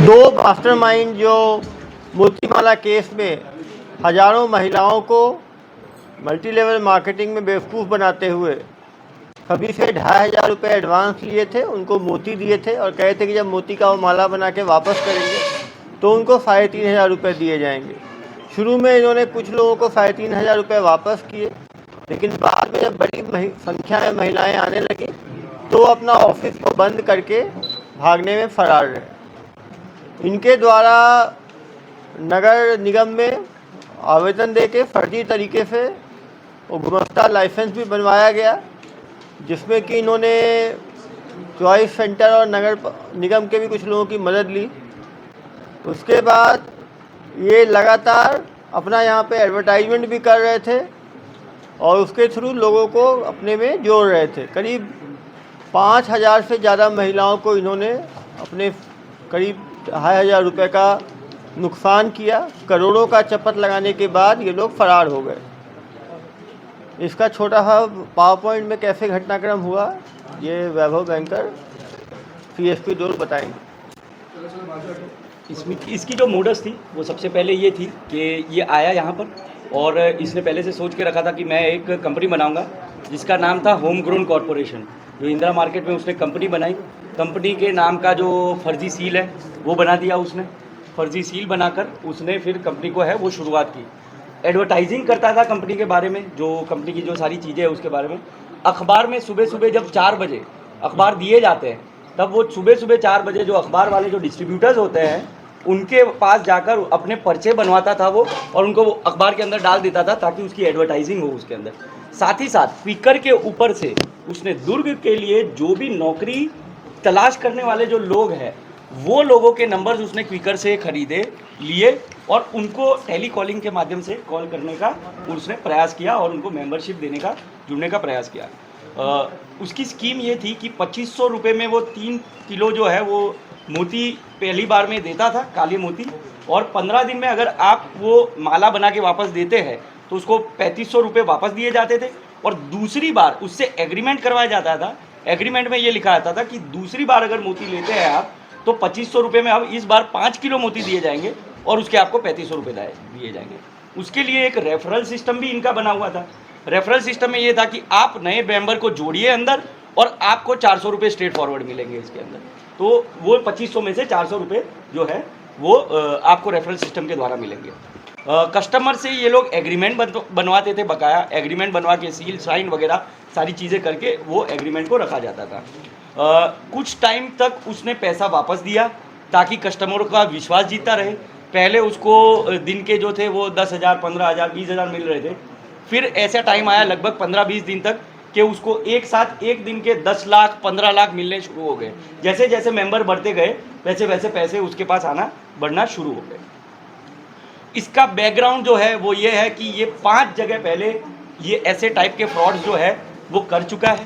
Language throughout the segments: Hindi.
दो मास्टरमाइंड जो मोतीमाला केस में हजारों महिलाओं को मल्टी लेवल मार्केटिंग में बेवकूफ़ बनाते हुए सभी से 2500 रुपये एडवांस लिए थे, उनको मोती दिए थे और कहे थे कि जब मोती का वो माला बना के वापस करेंगे तो उनको 3500 रुपये दिए जाएंगे। शुरू में इन्होंने कुछ लोगों को 3500 रुपये वापस किए, लेकिन बाद में जब बड़ी संख्या में महिलाएं आने लगी तो अपना ऑफिस को बंद करके भागने में फरार रहे। इनके द्वारा नगर निगम में आवेदन देके फर्जी तरीके से वो गुमस्ता लाइसेंस भी बनवाया गया, जिसमें कि इन्होंने चॉइस सेंटर और नगर निगम के भी कुछ लोगों की मदद ली। उसके बाद ये लगातार अपना यहाँ पे एडवर्टाइजमेंट भी कर रहे थे और उसके थ्रू लोगों को अपने में जोड़ रहे थे। करीब 5000 से ज़्यादा महिलाओं को इन्होंने अपने करीब 2500 रुपये का नुकसान किया। करोड़ों का चपत लगाने के बाद ये लोग फरार हो गए। इसका छोटा सा पावर पॉइंट में कैसे घटनाक्रम हुआ ये वैभव बैंकर CSP 2 बताएंगे। इसकी जो मोडस थी वो सबसे पहले ये थी कि ये आया यहाँ पर और इसने पहले से सोच के रखा था कि मैं एक कंपनी बनाऊंगा जिसका नाम था होम ग्रोन कॉरपोरेशन। जो इंदिरा मार्केट में उसने कंपनी बनाई, कंपनी के नाम का जो फर्जी सील है वो बना दिया उसने। फर्जी सील बनाकर उसने फिर कंपनी को है वो शुरुआत की। एडवर्टाइजिंग करता था कंपनी के बारे में, जो कंपनी की जो सारी चीज़ें हैं उसके बारे में। अखबार में सुबह सुबह जब 4 बजे अखबार दिए जाते हैं, तब वो सुबह सुबह 4 बजे जो अखबार वाले जो डिस्ट्रीब्यूटर्स होते हैं उनके पास जाकर अपने पर्चे बनवाता था वो, और उनको वो अखबार के अंदर डाल देता था ताकि उसकी एडवर्टाइजिंग हो उसके अंदर। साथ ही साथ क्विकर के ऊपर से उसने दुर्ग के लिए जो भी नौकरी तलाश करने वाले जो लोग हैं वो लोगों के नंबर्स उसने क्विकर से खरीदे, लिए और उनको टेली कॉलिंग के माध्यम से कॉल करने का उसने प्रयास किया और उनको मेंबरशिप देने का, जुड़ने का प्रयास किया। उसकी स्कीम ये थी कि 2500 रुपये में वो 3 किलो जो है वो मोती पहली बार में देता था, काली मोती, और 15 दिन में अगर आप वो माला बना के वापस देते हैं तो उसको 3500 रुपये वापस दिए जाते थे। और दूसरी बार उससे एग्रीमेंट करवाया जाता था। एग्रीमेंट में ये लिखा आता था कि दूसरी बार अगर मोती लेते हैं आप तो 2500 रुपये में अब इस बार 5 किलो मोती दिए जाएंगे और उसके आपको 3500 रुपये दिए जाएंगे। उसके लिए एक रेफरल सिस्टम भी इनका बना हुआ था। रेफरल सिस्टम में ये था कि आप नए मेंबर को जोड़िए अंदर और आपको 400 रुपये स्ट्रेट फॉरवर्ड मिलेंगे इसके अंदर। तो वो 2500 में से 400 रुपये जो है वो आपको रेफरल सिस्टम के द्वारा मिलेंगे। कस्टमर से ये लोग एग्रीमेंट बनवाते थे, बकाया एग्रीमेंट बनवा के सील साइन वगैरह सारी चीज़ें करके वो एग्रीमेंट को रखा जाता था। कुछ टाइम तक उसने पैसा वापस दिया ताकि कस्टमरों का विश्वास जीता रहे। पहले उसको दिन के जो थे वो 10,000, 15,000, 20,000 मिल रहे थे। फिर ऐसा टाइम आया लगभग 15-20 दिन तक कि उसको एक साथ एक दिन के 10 लाख 15 लाख मिलने शुरू हो गए। जैसे जैसे मेंबर बढ़ते गए वैसे वैसे पैसे उसके पास आना बढ़ना शुरू हो गए। इसका बैकग्राउंड जो है वो ये है कि ये 5 जगह पहले ये ऐसे टाइप के फ्रॉड्स जो है वो कर चुका है।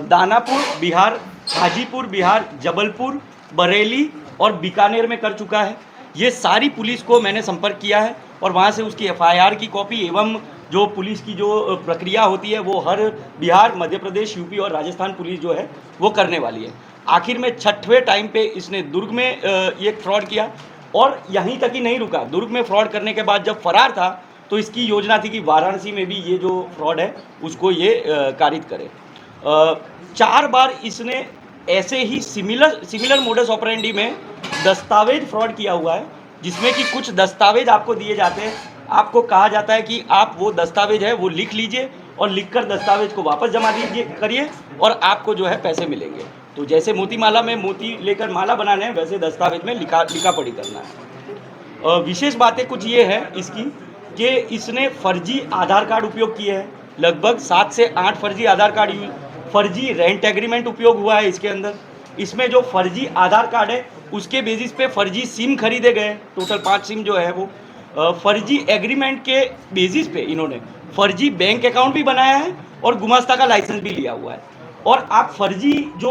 दानापुर बिहार, हाजीपुर बिहार, जबलपुर, बरेली और बीकानेर में कर चुका है। ये सारी पुलिस को मैंने संपर्क किया है और वहाँ से उसकी FIR की कॉपी एवं जो पुलिस की जो प्रक्रिया होती है वो हर बिहार, मध्य प्रदेश, यूपी और राजस्थान पुलिस जो है वो करने वाली है। आखिर में 6वें टाइम पे इसने दुर्ग में ये फ्रॉड किया और यहीं तक ही नहीं रुका। दुर्ग में फ्रॉड करने के बाद जब फरार था तो इसकी योजना थी कि वाराणसी में भी ये जो फ्रॉड है उसको ये कारित करे। 4 बार इसने ऐसे ही सिमिलर मोडस ऑपरेंडी में दस्तावेज फ्रॉड किया हुआ है, जिसमें कि कुछ दस्तावेज आपको दिए जाते हैं। आपको कहा जाता है कि आप वो दस्तावेज है वो लिख लीजिए और लिखकर दस्तावेज को वापस जमा दीजिए करिए और आपको जो है पैसे मिलेंगे। तो जैसे मोती माला में मोती लेकर माला बनाने हैं वैसे दस्तावेज में लिखा पढ़ी करना है। विशेष बातें कुछ ये है इसकी कि इसने फर्जी आधार कार्ड उपयोग किए हैं। लगभग 7 से 8 फर्जी आधार कार्ड, फर्जी रेंट एग्रीमेंट उपयोग हुआ है इसके अंदर। इसमें जो फर्जी आधार कार्ड है उसके बेसिस पे फर्जी सिम खरीदे गए, टोटल 5 सिम जो है वो। फर्जी एग्रीमेंट के बेसिस पे इन्होंने फर्जी बैंक अकाउंट भी बनाया है और गुमास्ता का लाइसेंस भी लिया हुआ है। और आप फर्जी जो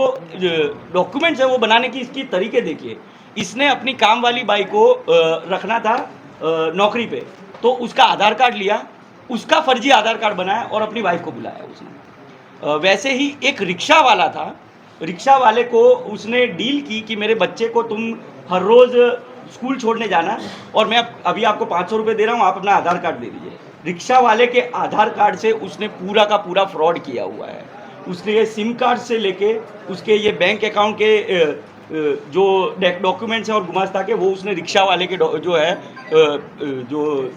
डॉक्यूमेंट्स है वो बनाने की इसकी तरीके देखिए। इसने अपनी काम वाली बाई को रखना था नौकरी पे, तो उसका आधार कार्ड लिया, उसका फर्जी आधार कार्ड बनाया और अपनी वाइफ को बुलाया उसने। वैसे ही एक रिक्शा वाला था रिक्शा वाले को उसने डील की कि मेरे बच्चे को तुम हर रोज़ स्कूल छोड़ने जाना और मैं अभी आपको 500 रुपये दे रहा हूँ, आप अपना आधार कार्ड दे दीजिए। रिक्शा वाले के आधार कार्ड से उसने पूरा का पूरा फ्रॉड किया हुआ है। उसने ये सिम कार्ड से लेके उसके ये बैंक अकाउंट के जो डॉक्यूमेंट्स हैं और गुमास्ता के, वो उसने रिक्शा वाले के जो है जो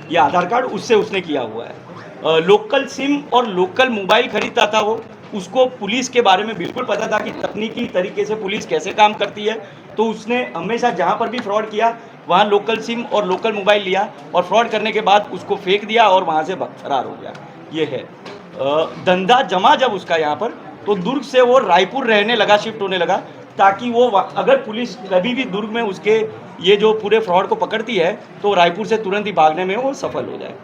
ये आधार कार्ड उससे उसने किया हुआ है। लोकल सिम और लोकल मोबाइल खरीदता था वो। उसको पुलिस के बारे में बिल्कुल पता था कि तकनीकी तरीके से पुलिस कैसे काम करती है, तो उसने हमेशा जहाँ पर भी फ्रॉड किया वहाँ लोकल सिम और लोकल मोबाइल लिया और फ्रॉड करने के बाद उसको फेंक दिया और वहाँ से फरार हो गया। ये है धंधा जमा जब उसका यहाँ पर, तो दुर्ग से वो रायपुर रहने लगा, शिफ्ट होने लगा, ताकि वो अगर पुलिस कभी भी दुर्ग में उसके ये जो पूरे फ्रॉड को पकड़ती है तो रायपुर से तुरंत ही भागने में वो सफल हो जाए।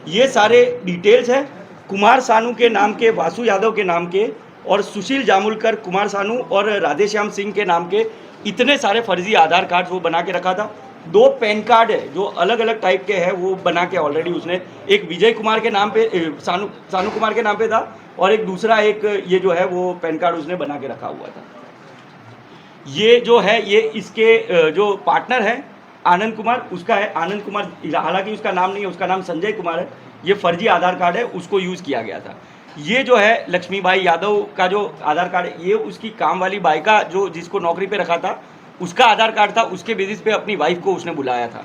ये सारे डिटेल्स हैं कुमार सानू के नाम के, वासु यादव के नाम के और सुशील जामुलकर, कुमार सानू और राधेश्याम सिंह के नाम के इतने सारे फर्जी आधार कार्ड वो बना के रखा था। 2 पैन कार्ड है जो अलग अलग टाइप के हैं वो बना के ऑलरेडी उसने, एक विजय कुमार के नाम पे, सानू कुमार के नाम पे था और एक दूसरा एक ये जो है वो पैन कार्ड उसने बना के रखा हुआ था। ये जो है ये इसके जो पार्टनर है आनंद कुमार, उसका है आनंद कुमार, हालांकि उसका नाम नहीं है, उसका नाम संजय कुमार है। ये फर्जी आधार कार्ड है, उसको यूज़ किया गया था। ये जो है लक्ष्मीबाई यादव का जो आधार कार्ड है, ये उसकी काम वाली बाई का जो जिसको नौकरी पे रखा था उसका आधार कार्ड था, उसके बेसिस पे अपनी वाइफ को उसने बुलाया था।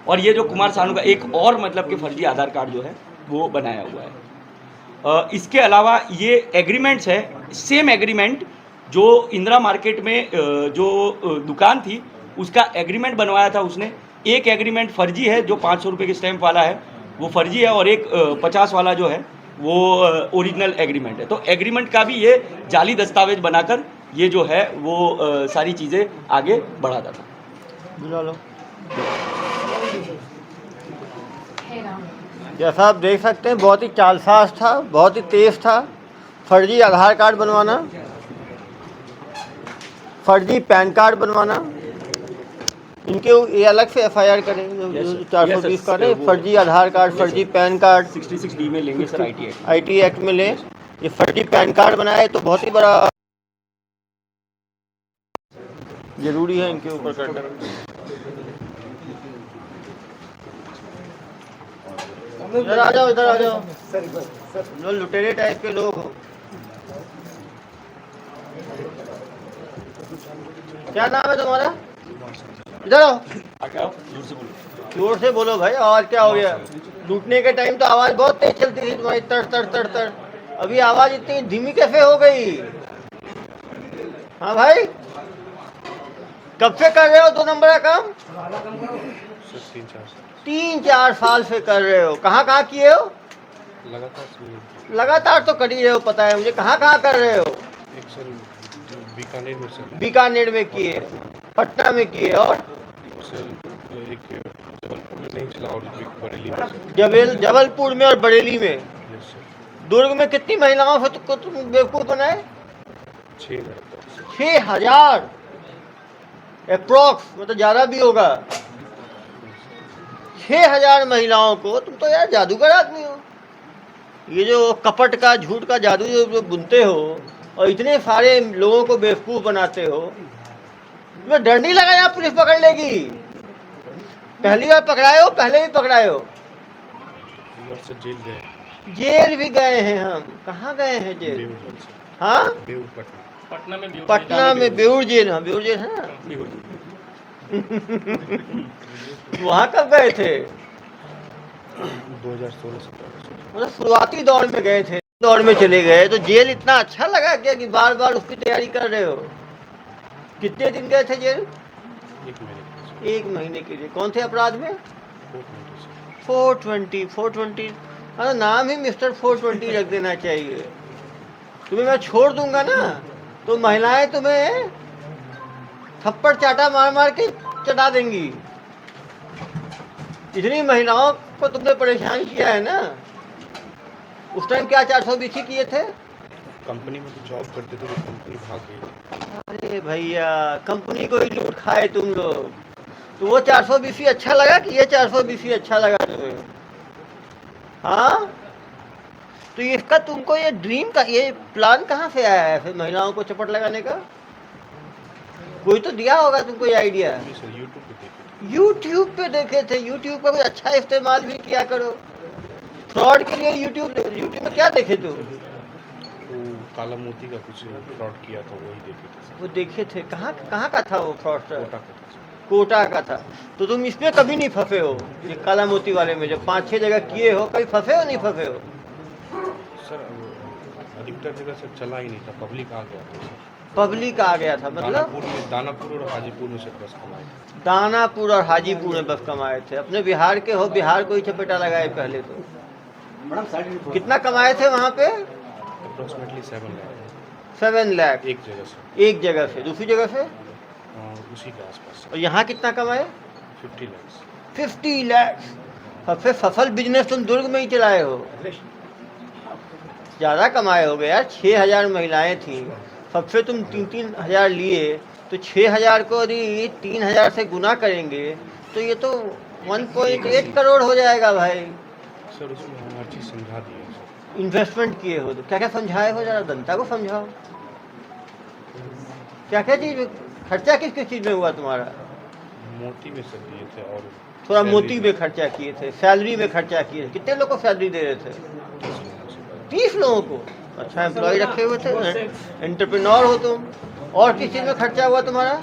और ये जो कुमार सानू का एक और मतलब कि फर्जी आधार कार्ड जो है वो बनाया हुआ है। इसके अलावा ये एग्रीमेंट्स है, सेम एग्रीमेंट जो इंदिरा मार्केट में जो दुकान थी उसका एग्रीमेंट बनवाया था उसने। एक एग्रीमेंट फर्जी है जो 500 रुपये के स्टैंप वाला है वो फर्जी है, और एक 50 वाला जो है वो ओरिजिनल एग्रीमेंट है। तो एग्रीमेंट का भी ये जाली दस्तावेज बनाकर ये जो है वो सारी चीज़ें आगे बढ़ाता था। बुला लो। जैसा आप देख सकते हैं बहुत ही चालसाज था, बहुत ही तेज था। फर्जी आधार कार्ड बनवाना, फर्जी पैन कार्ड बनवाना, इनके ये अलग से एफआईआर करें जो 420 का है। फर्जी आधार कार्ड, फर्जी पैन कार्ड 66D में लेंगे सर, IT एक्ट में लें। ये फर्जी पैन कार्ड बनाए तो बहुत ही बड़ा जरूरी है इनके ऊपर करना। इधर आ जाओ, इधर आ जाओ, जो लुटेरे टाइप के लोग हो। क्या नाम है तुम्हारा? इधर आओ, जोर से बोलो भाई, आवाज क्या हो गया? लूटने के टाइम तो आवाज बहुत तेज चलती थी तुम्हारी, तर तर तर तर, अभी आवाज इतनी धीमी कैसे हो गई? हाँ भाई, कब से कर रहे हो 2 नंबर का काम? 3-4 साल से कर रहे हो। कहाँ कहाँ किए हो? लगातार तो कर ही रहे हो, पता है मुझे। कहाँ कहाँ कर रहे हो? बीकानेर में किए, पटना में किए, और जबलपुर में और बरेली में। दुर्ग में कितनी महिलाओं से तुम बेवकूफ बनाए? 6,000 अप्रोक्स, मतलब ज़्यादा भी होगा। 6,000 महिलाओं को तुम तो यार जादूगर आदमी हो। ये जो कपट का, झूठ का जादू जो बुनते हो और इतने सारे लोगों को बेवकूफ़ बनाते हो, तुम्हें डर नहीं लगा यहाँ पुलिस पकड़ लेगी? पहली बार पकड़ाए हो, पहले भी पकड़ाए हो? जेल भी गए हैं हम। कहाँ गए हैं जेल? हाँ, पटना में बेऊर जेल। हाँ, बेऊर जेल है ना। वहाँ कब गए थे? 2016 मतलब शुरुआती दौर में गए थे, दौर में चले गए तो जेल इतना अच्छा लगा क्या कि बार बार उसकी तैयारी कर रहे हो? कितने दिन गए थे जेल? 1 महीने के लिए। कौन थे अपराध में? 420। अरे नाम ही मिस्टर 420 रख देना चाहिए। तुम्हें मैं छोड़ दूंगा ना तो महिलाएं तुम्हें थप्पड़ चाटा मार मार के चटा देंगी। इतनी महिलाओं को तुमने परेशान किया है ना। उस टाइम क्या 420 किए थे? कंपनी में तो जॉब करते थे तो कंपनी भाग गई। अरे भैया, कंपनी को ही लूट खाए तुम लोग। तो वो 420 अच्छा लगा कि ये 420 अच्छा लगा तुम्हें? हाँ, तो इसका तुमको ये ड्रीम का ये प्लान कहाँ से आया है फिर महिलाओं को चपट लगाने का? कोई तो दिया होगा तुमको ये आइडिया। नहीं सर, यूट्यूब पे देखे थे। यूट्यूब पे देखे थे, यूट्यूब पर कोई अच्छा इस्तेमाल भी किया करो। फ्रॉड के लिए यूट्यूब में क्या देखे तुम? वो काला मोती का कुछ फ्रॉड किया था, वही देखे थे सर। वो देखे थे, कहाँ कहाँ का था वो फ्रॉडस्टर? कोटा का था सर। कोटा का था। तो तुम इसमें कभी नहीं फंसे हो, ये काला मोती वाले में जो 5-6 जगह किए हो, कभी फंसे हो नहीं फंसे हो? सर अधिकतर जगह सर चला ही नहीं था, पब्लिक आ गया था सर। पब्लिक आ गया था मतलब? दानापुर और हाजीपुर में से बस कमाए थे। दानापुर और हाजीपुर में बस कमाए थे। अपने बिहार के हो, बिहार को ही चपेटा लगाए पहले तो। कितना कमाए थे वहाँ पे? अप्रोक्सीमेटली 7 लाख 7 लाख एक जगह से। एक जगह से। दूसरी जगह से? उसी के आसपास और यहाँ कितना कमाए? 50 लाख। 50 लाख। सबसे सफल बिजनेस तुम दुर्ग में ही चलाए हो। ज़्यादा कमाए हो गए यार। 6,000 महिलाएं थीं, सबसे तुम 3-3 हज़ार लिए, तो 6,000 को यदि 3,000 से गुना करेंगे तो ये तो 1.8 करोड़ हो जाएगा भाई। सर उसमें हम हर चीज़ समझा दिए सर। इन्वेस्टमेंट किए हो तो क्या क्या समझाए हो, जरा जनता को समझाओ। क्या क्या चीज़ खर्चा किस किस चीज़ में हुआ तुम्हारा? मोती में सर दिए थे और थोड़ा सैलरी मोती में खर्चा किए थे, सैलरी में खर्चा किए थे। कितने लोग को सैलरी दे रहे थे? 30 लोगों को। अच्छा एम्प्लॉय रखे हुए थे, एंटरप्रेन्योर हो तुम। और किस चीज़ में खर्चा हुआ तुम्हारा?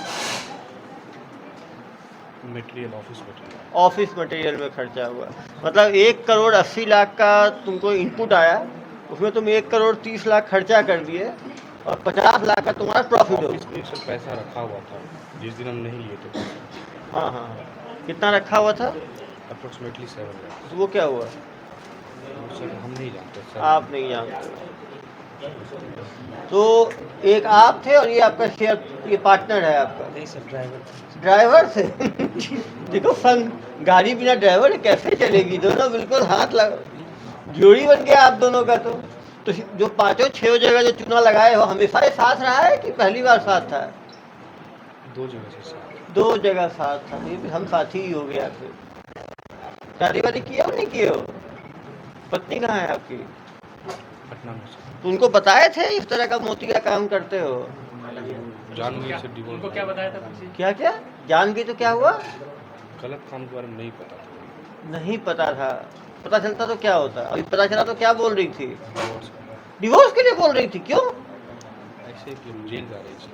मटेरियल, ऑफिस मटेरियल में खर्चा हुआ। मतलब 1 करोड़ 80 लाख का तुमको इनपुट आया, उसमें तुम 1 करोड़ 30 लाख खर्चा कर दिए और 50 लाख का तुम्हारा प्रॉफिट हो। ऑफिस में सर पैसा रखा हुआ था, जिस दिन हम नहीं लिए थे। हाँ हाँ। कितना रखा हुआ था? अप्रोक्सीमेटली 7 लाख। तो वो क्या हुआ? सर हम नहीं जानते सर। आप नहीं जानते। तो एक आप थे और ये आपका शेयर, ये पार्टनर है आपका? नहीं सर, ड्राइवर से देखो संग गाड़ी बिना ड्राइवर कैसे चलेगी? दोनों बिल्कुल हाथ लगा, जोड़ी बन गया आप दोनों का। तो जो 5-6 जगह जो चुना लगाए हो, हमेशा ये साथ रहा है कि पहली बार साथ था? 2 जगह से सर। 2 जगह साथ था। ये भी हम साथी ही हो गया फिर। शादी वादी किया हो नहीं किए हो? पत्नी कहाँ है आपकी? पटना में सर। तो उनको बताए थे इस तरह का मोती का काम करते हो? जान गए से डिवोर्स। उनको क्या बताया था? क्या क्या जान गई तो क्या हुआ? गलत काम के बारे में नहीं पता था। नहीं पता था। पता चलता तो क्या होता? अभी पता चला तो क्या बोल रही थी? डिवोर्स डिवोर्स के लिए बोल रही थी? क्यों? ऐसे कि हम जेल जा रहे थे।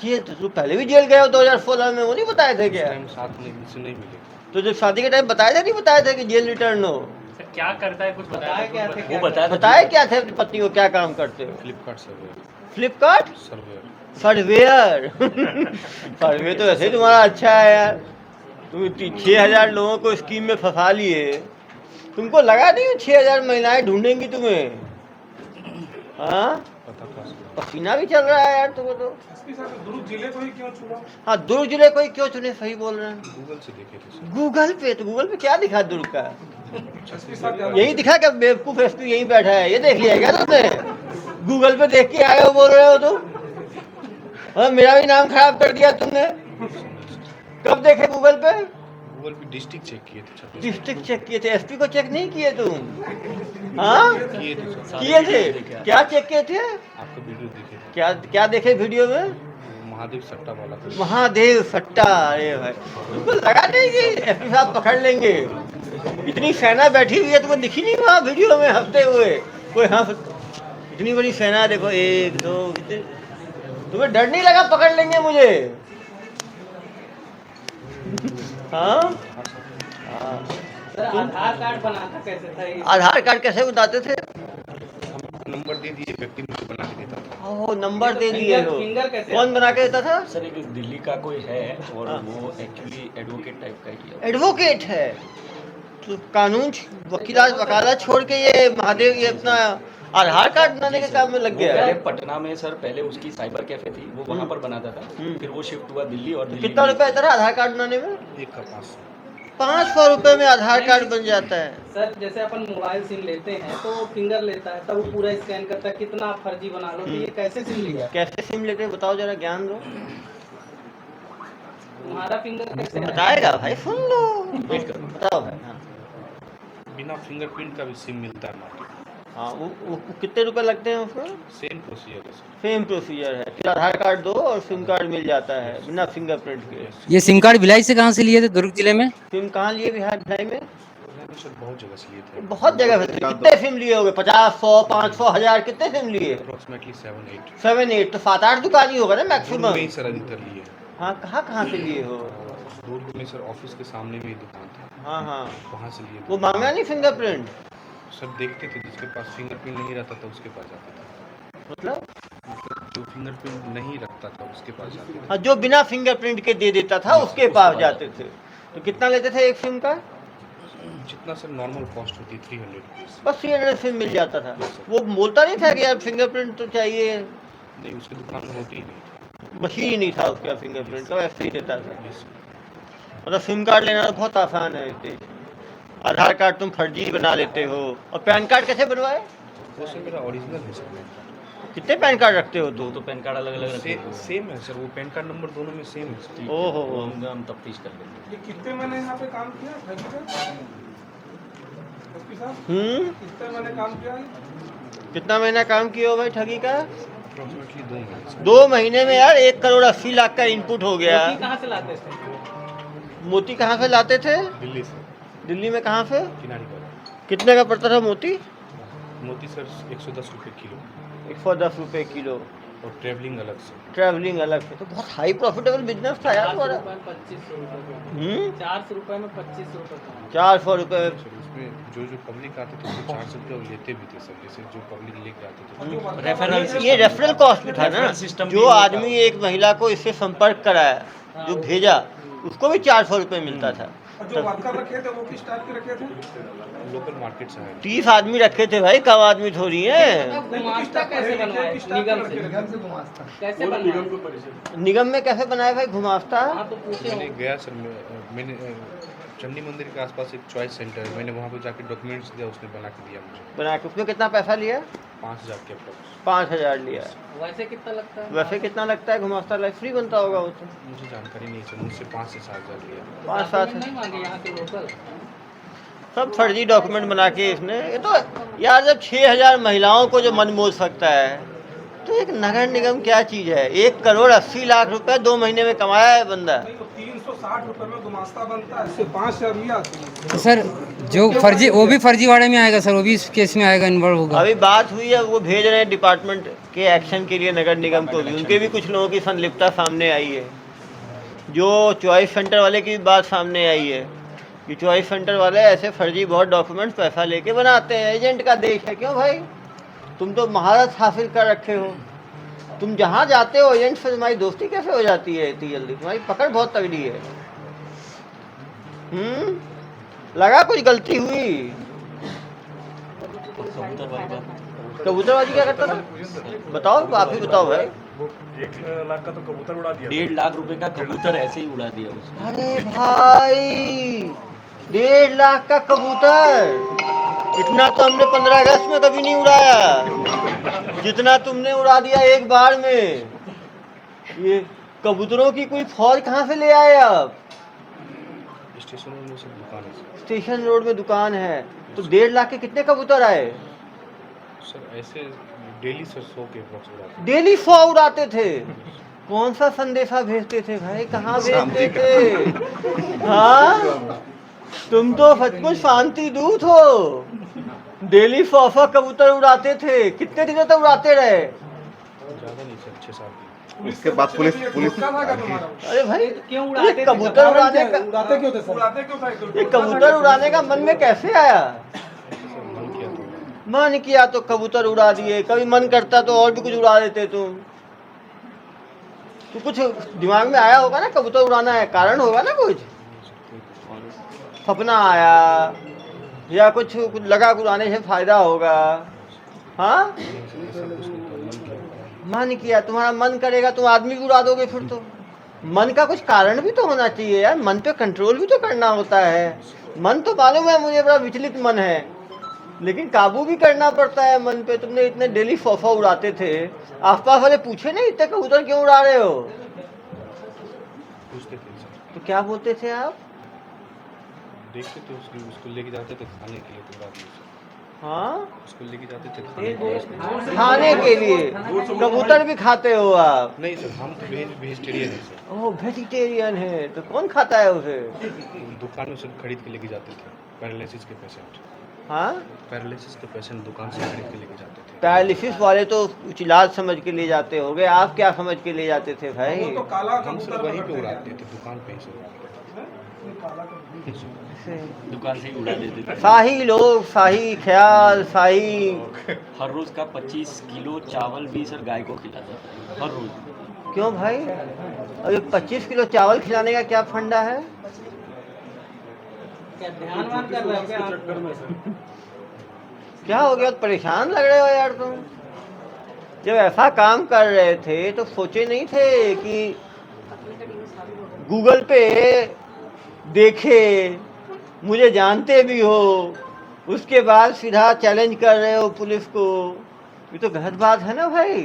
कि तू पहले भी जेल गए हो 2016 में, वो नहीं बताए थे क्या? टाइम साथ में इनसे नहीं मिले। तो जब शादी के टाइम बताए थे, नहीं बताए थे कि जेल रिटर्न हो? क्या करता है कुछ बताया क्या थे? वो बताया था। बताए क्या थे अपनी पत्नी को क्या काम करते हो? Flipkart surveyor. Flipkart surveyor. Surveyor survey तो ऐसे ही तुम्हारा अच्छा है यार। तुम 6,000 लोगों को स्कीम में फंसा लिए। तुमको लगा नहीं 6,000 महिलाएं ढूंढेंगी तुम्हें? हाँ, पता था सर। पसीना भी चल रहा है यार तुमको तो। दुर्ग जिले को ही क्यों चुना? हाँ, दुर्ग जिले को ही क्यों चुने? सही बोल रहे हैं। गूगल से देखे थे सर। गूगल पे? तो गूगल पे क्या दिखा दुर्ग का? यही दिखा क्या बेवकूफ एसपी यहीं बैठा है? ये देख लिया क्या तुमने? गूगल पे देख के आए हो बोल रहे हो तुम? हाँ, मेरा भी नाम खराब कर दिया तुमने। कब देखे गूगल पे? गूगल पे डिस्ट्रिक्ट चेक किए थे छत्तीसगढ़। डिस्ट्रिक्ट चेक किए थे, एसपी को चेक नहीं किए तुम? हाँ, किए थे सर। किए थे। क्या चेक किए थे? आपका वीडियो देखे थे। क्या क्या देखे वीडियो में? महादेव सट्टा वाला था। महादेव सट्टा। अरे भाई, तुमको लगा नहीं कि एसपी साहब पकड़ लेंगे? इतनी सेना बैठी हुई है, तुमको दिखी नहीं वहाँ वीडियो में हंसते हुए? कोई हंस, इतनी बड़ी सेना देखो, 1 2, तुम्हें डर नहीं लगा पकड़ लेंगे मुझे? हाँ हाँ। आधार कार्ड बनाता कैसे था ये? आधार कार्ड कैसे बताते थे? नंबर दे दिए, व्यक्ति मुझे बना के देता था। ओह, नंबर दे दिए हो। फिंगर कैसे? कौन बना के देता था? सर एक दिल्ली का कोई है और हाँ। वो एक्चुअली एडवोकेट टाइप का ही है। एडवोकेट है तो कानून वकालत छोड़ के ये महादेव ये अपना आधार कार्ड बनाने के काम में लग वो गया पहले है। पटना में सर, पहले उसकी साइबर कैफे थी, वो वहाँ पर बनाता था। फिर वो शिफ्ट हुआ दिल्ली और दिल्ली कितना में- रुपया था आधार कार्ड बनाने में? एक का 500। 500 रुपए में आधार कार्ड बन जाता है। सर जैसे अपन मोबाइल सिम लेते हैं तो फिंगर लेता है, तब वो पूरा स्कैन करता है, कितना आप फर्जी बना लो। तो ये कैसे सिम लिया? कैसे सिम लेते हैं बताओ, जरा ज्ञान दो। तुम्हारा फिंगर कैसे है? बताएगा भाई, सुन लो। वेट करो। बताओ भाई। हाँ। बिना फिंगरप्रिंट का भी सिम मिलता है मार्केट में। हाँ वो कितने रुपए लगते हैं उसमें? सेम प्रोसीजर है सर। सेम प्रोसीजर है कि आधार कार्ड दो और सिम कार्ड मिल जाता है बिना फिंगरप्रिंट के। ये सिम कार्ड भिलाई से कहाँ से लिए थे दुर्ग जिले में? सिम कहाँ लिए बिहार भिलाई में? मैंने सर बहुत जगह से लिए थे, बहुत जगह से। कितने सिम लिए होगे? 50, 100, 500, 1000 कितने सिम लिए? अप्रोक्सीमेटली 7-8 7, 8 तो 7-8 दुकान ही होगा ना दूर में मैक्सिमम। ही सर अधिकतर लिए। हाँ कहाँ से लिए हो? दूर में सर ऑफिस के सामने में ही दुकान था, हाँ हाँ वहाँ से लिए। वो मांगा नहीं फिंगरप्रिंट? सर देखते थे जिसके पास फिंगरप्रिंट नहीं रहता था उसके पास जाते थे, मतलब जो फिंगरप्रिंट नहीं रखता था उसके पास जाते थे। हाँ जो बिना फिंगरप्रिंट के दे देता था उसके पास जाते थे। तो कितना लेते थे एक सिम का? जितना सर नॉर्मल कॉस्ट होती 300 रुपीज़। बस 300 सिम मिल जाता था। वो बोलता नहीं था कि यार फिंगरप्रिंट तो चाहिए? नहीं, उसकी दुकान में होती ही नहीं। मशीन ही नहीं था उसका फिंगरप्रिंट का, वैसे ही देता था। Yes sir. मतलब सिम कार्ड लेना तो बहुत आसान है इससे। आधार कार्ड तुम फर्जी बना लेते हो। और पैन कार्ड कैसे बनवाए? वो सर मेरा ओरिजिनल है सर। पैन कार्ड कितने पैन कार्ड रखते हो तुम? तो पैन कार्ड अलग अलग रखे हुए हैं। सेम है सर, वो पैन कार्ड नंबर दोनों में सेम है सर। ओहो वो हम तफ्तीश कर लेंगे। ये कितने महीने यहाँ पे काम किया ठगी का? एसपी साहब कितने महीने काम किया है? कितना महीना काम किया हो भाई ठगी का? अप्रोक्सीमेटली 2 महीने सर। 2 महीने में यार 1,80,00,000 का इनपुट हो गया। मोती कहाँ से लाते थे? मोती कहाँ से लाते थे? दिल्ली से, दिल्ली में कहाँ से? किनारी पर। कितने का पड़ता था मोती? मोती सर 110 रुपये किलो 110 रुपए किलो। और ट्रैवलिंग अलग से। ट्रैवलिंग अलग से। तो बहुत हाई प्रॉफिटेबल बिजनेस था यार 400 तुम्हारा। रुपए में 2500 रुपए। 400 रुपए में 2500 रुपए। 400 रुपए। सर उसमें जो पब्लिक आते थे वो 400 रुपये और लेते भी थे सर, जैसे जो पब्लिक लेके आते थे। रेफरल ये रेफरल कॉस्ट भी था ना? रेफरल सिस्टम जो आदमी एक महिला को इससे संपर्क कराया, जो भेजा, उसको भी 400 रुपये मिलता था। और जो वर्कर रखे थे वो किस टाइप के रखे थे? लोकल मार्केट से आए। 30 आदमी रखे थे भाई, कम आदमी थोड़ी है। गुमास्ता कैसे बनवाए? निगम से कैसे बनवाए? निगम में कैसे बनाए भाई घुमास्ता? हाँ तो पूछे मैंने हो। गया सर, मैंने चंडी मंदिर के आसपास एक चॉइस सेंटर है, मैंने वहाँ पे जाके डॉक्यूमेंट्स दिया, उसने बना के दिया मुझे। बना के उसमें कितना पैसा लिया? 5000 के अप्रोक्स। 5000 लिया। वैसे कितना लगता है? वैसे कितना लगता है घुमास्ता? लाइफ फ्री बनता होगा वो तो। मुझे जानकारी नहीं सर, मुझसे 5 से 7 हज़ार लिया। 5-7 नहीं मांगे यहाँ के लोकल? सब फर्जी डॉक्यूमेंट बना के इसने। ये तो यार जब 6000 महिलाओं को जो मन मोह सकता है तो एक नगर निगम क्या चीज़ है? 1,80,00,000 रुपए 2 महीने में कमाया है बंदा। नहीं तो 360 रुपए में गुमास्ता बनता है, इससे 5000 लिया। तो सर जो फर्जी, वो भी फर्जीवाड़े में आएगा सर, वो भी इस केस में आएगा, इन्वॉल्व होगा? अभी बात हुई है, वो भेज रहे हैं डिपार्टमेंट के एक्शन के लिए नगर निगम को भी। उनके भी कुछ लोगों की संलिप्तता सामने आई है। जो चॉइस सेंटर वाले की भी बात सामने आई है कि चॉइस सेंटर वाले ऐसे फर्जी बहुत डॉक्यूमेंट्स पैसा लेके बनाते हैं। एजेंट का देश है। क्यों भाई? तुम तो महारत हासिल कर रखे हो। तुम जहाँ जाते हो एजेंट से तुम्हारी दोस्ती कैसे हो जाती है इतनी जल्दी? तुम्हारी पकड़ बहुत तगड़ी है। लगा कुछ गलती हुई? कबूतरबाजी क्या करता था? बताओ, आप ही बताओ भाई। 1 लाख का तो कबूतर उड़ा दिया। 1.5 लाख रुपए का कबूतर ऐसे ही उड़ा दिया उसने। अरे भाई 1.5 लाख का कबूतर! इतना तो हमने 15 अगस्त में कभी नहीं उड़ाया जितना तुमने उड़ा दिया एक बार में। ये कबूतरों की कोई फौज कहाँ से ले आए आप? स्टेशन में सब दुकान है सर। स्टेशन रोड में दुकान है। तो 1.5 लाख के कितने कबूतर आए? सर ऐसे डेली सर 100 के अप्रोक्स उड़ाते। डेली 100 उड़ाते थे। कौन सा संदेशा भेजते थे भाई? कहाँ भेजते थे? हाँ, तुम तो सचमुच शांति दूत हो। डेली 100 कबूतर उड़ाते थे। कितने दिनों तक उड़ाते रहे? ज़्यादा नहीं सर, 6-7 दिन। उसके बाद पुलिस अरे भाई क्यों उड़ाते थे? कबूतर उड़ाने का उड़ाते क्यों थे सर? उड़ाते क्यों था? ये कबूतर उड़ाने का मन में कैसे आया? सर मन किया तो मन किया तो कबूतर उड़ा दिए। कभी मन करता तो और भी कुछ उड़ा देते तुम। तो कुछ दिमाग में आया होगा ना कबूतर उड़ाना है, कारण होगा ना कुछ। सपना आया या कुछ लगा उड़ाने से फायदा होगा। हाँ, मन किया। तुम्हारा मन करेगा तुम आदमी भी उड़ा दोगे फिर तो। मन का कुछ कारण भी तो होना चाहिए यार। मन पे कंट्रोल भी तो करना होता है। मन तो मालूम है मुझे बड़ा विचलित मन है, लेकिन काबू भी करना पड़ता है मन पे। तुमने इतने डेली 100 उड़ाते थे, आसपास वाले पूछे नहीं इतने कबूतर क्यों उड़ा रहे हो? पूछते थे सर, तो क्या बोलते थे आप? देखते थे उसको लेके जाते थे खाने के लिए तो उड़ा दिए सर। हाँ, उसको लेके जाते थे खाने के लिए। खाने के लिए कबूतर भी खाते हो आप? नहीं सर, हम तो वेजिटेरियन है सर। ओह वेजिटेरियन है, तो कौन खाता है उसे? दुकान में से खरीद के लेके जाते थे पैरालिसिस के पेशेंट। हाँ, पैरालिसिस के पेशेंट दुकान से खरीद के लेके जाते थे। पैरालिसिस वाले तो कुछ इलाज समझ के ले जाते होगे, आप क्या समझ के ले जाते थे भाई? वो तो काला हम सर कबूतर वहीं पे पकड़ते उड़ाते हैं। थे, दुकान पे ही सर उड़ाते थे। ये काला कबूतर। दुकान से ही उड़ा देते थे। शाही लोग, शाही ख्याल, शाही। हर रोज का 25 किलो चावल भी सर गाय को खिलाता था हर रोज। क्यों भाई? अभी 25 किलो चावल खिलाने का क्या फंडा है? क्या ध्यान वान कर रहे हो क्या आप? चक्कर में सर। क्या हो गया, परेशान लग रहे हो यार तुम? जब ऐसा काम कर रहे थे तो सोचे नहीं थे कि गूगल पे देखे, मुझे जानते भी हो, उसके बाद सीधा चैलेंज कर रहे हो पुलिस को? ये तो गलत बात है ना भाई।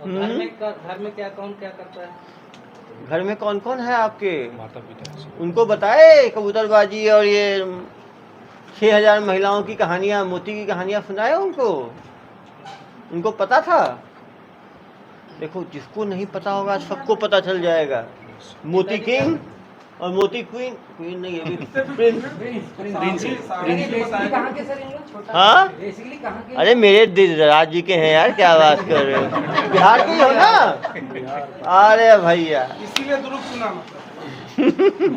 और घर में क्या कौन क्या करता है? घर में कौन कौन है आपके? माता पिता है सर। उनको बताए कबूतरबाजी और ये 6000 महिलाओं की कहानियाँ, मोती की कहानियाँ सुनाए उनको? उनको पता था? देखो, जिसको नहीं पता होगा सबको पता चल जाएगा। मोती किंग और मोती क्वीन, क्वीन नहीं है, प्रिंस। कहाँ के सर इन लोग? छोटा हाँ, बेसिकली कहाँ के? अरे मेरे राज्य के हैं यार, क्या बात कर रहे हो? बिहार के ही हो ना? अरे भैया, इसीलिए दुरुस्त चुना मतलब।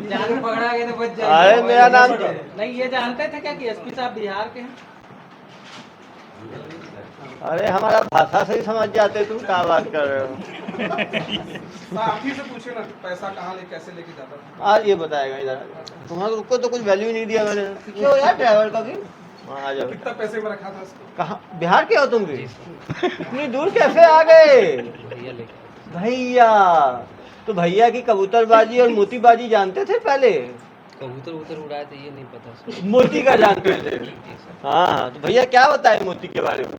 जान पकड़ा गया तो बच जाएगा। अरे मेरा नाम नहीं, ये जानते थे क्या कि एसपी साहब बिहार के हैं? अरे हमारा भाषा से ही समझ जाते, तुम क्या बात कर रहे हो? आप ही से पूछे ना पैसा कहाँ ले कैसे लेके जाता था। आज ये बताएगा इधर। तुम्हारे को तो कुछ वैल्यू नहीं दिया मैंने। क्यों यार, ड्राइवर का भी वहाँ आ जाओ। कितना पैसे में रखा था उसको? कहाँ, बिहार के हो तुम भी? इतनी दूर कैसे आ गए भैया? तो भैया की कबूतरबाजी और मोतीबाजी जानते थे पहले? कबूतर उतर उड़ाए थे ये नहीं पता सर। मोती का जानते थे? हाँ, तो भैया क्या बताए मोती के बारे में?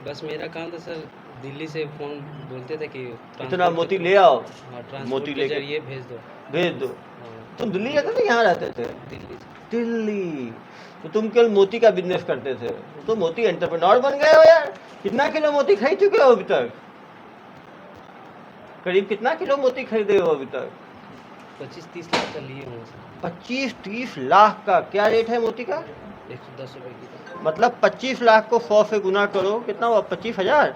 बस मेरा काम था सर, दिल्ली से फोन बोलते थे कि इतना मोती ले आओ, ट्रांसपोर्ट मोती के लेके जरिए भेज दो। भेज दो। हाँ, तुम दिल्ली रहते थे, यहाँ रहते थे? दिल्ली से। दिल्ली। तो तुम केवल मोती का बिजनेस करते थे? तो मोती एंटरप्रेन्योर बन गए हो यार। कितना किलो मोती खरीद चुके हो अभी तक? करीब कितना किलो मोती खरीदे हो अभी तक? 25-30 लाख का लिए हूँ सर। 25-30 लाख का क्या रेट है मोती का? 110 रुपए की था। मतलब 25 लाख को 100 से गुना करो, कितना हुआ? 25,000।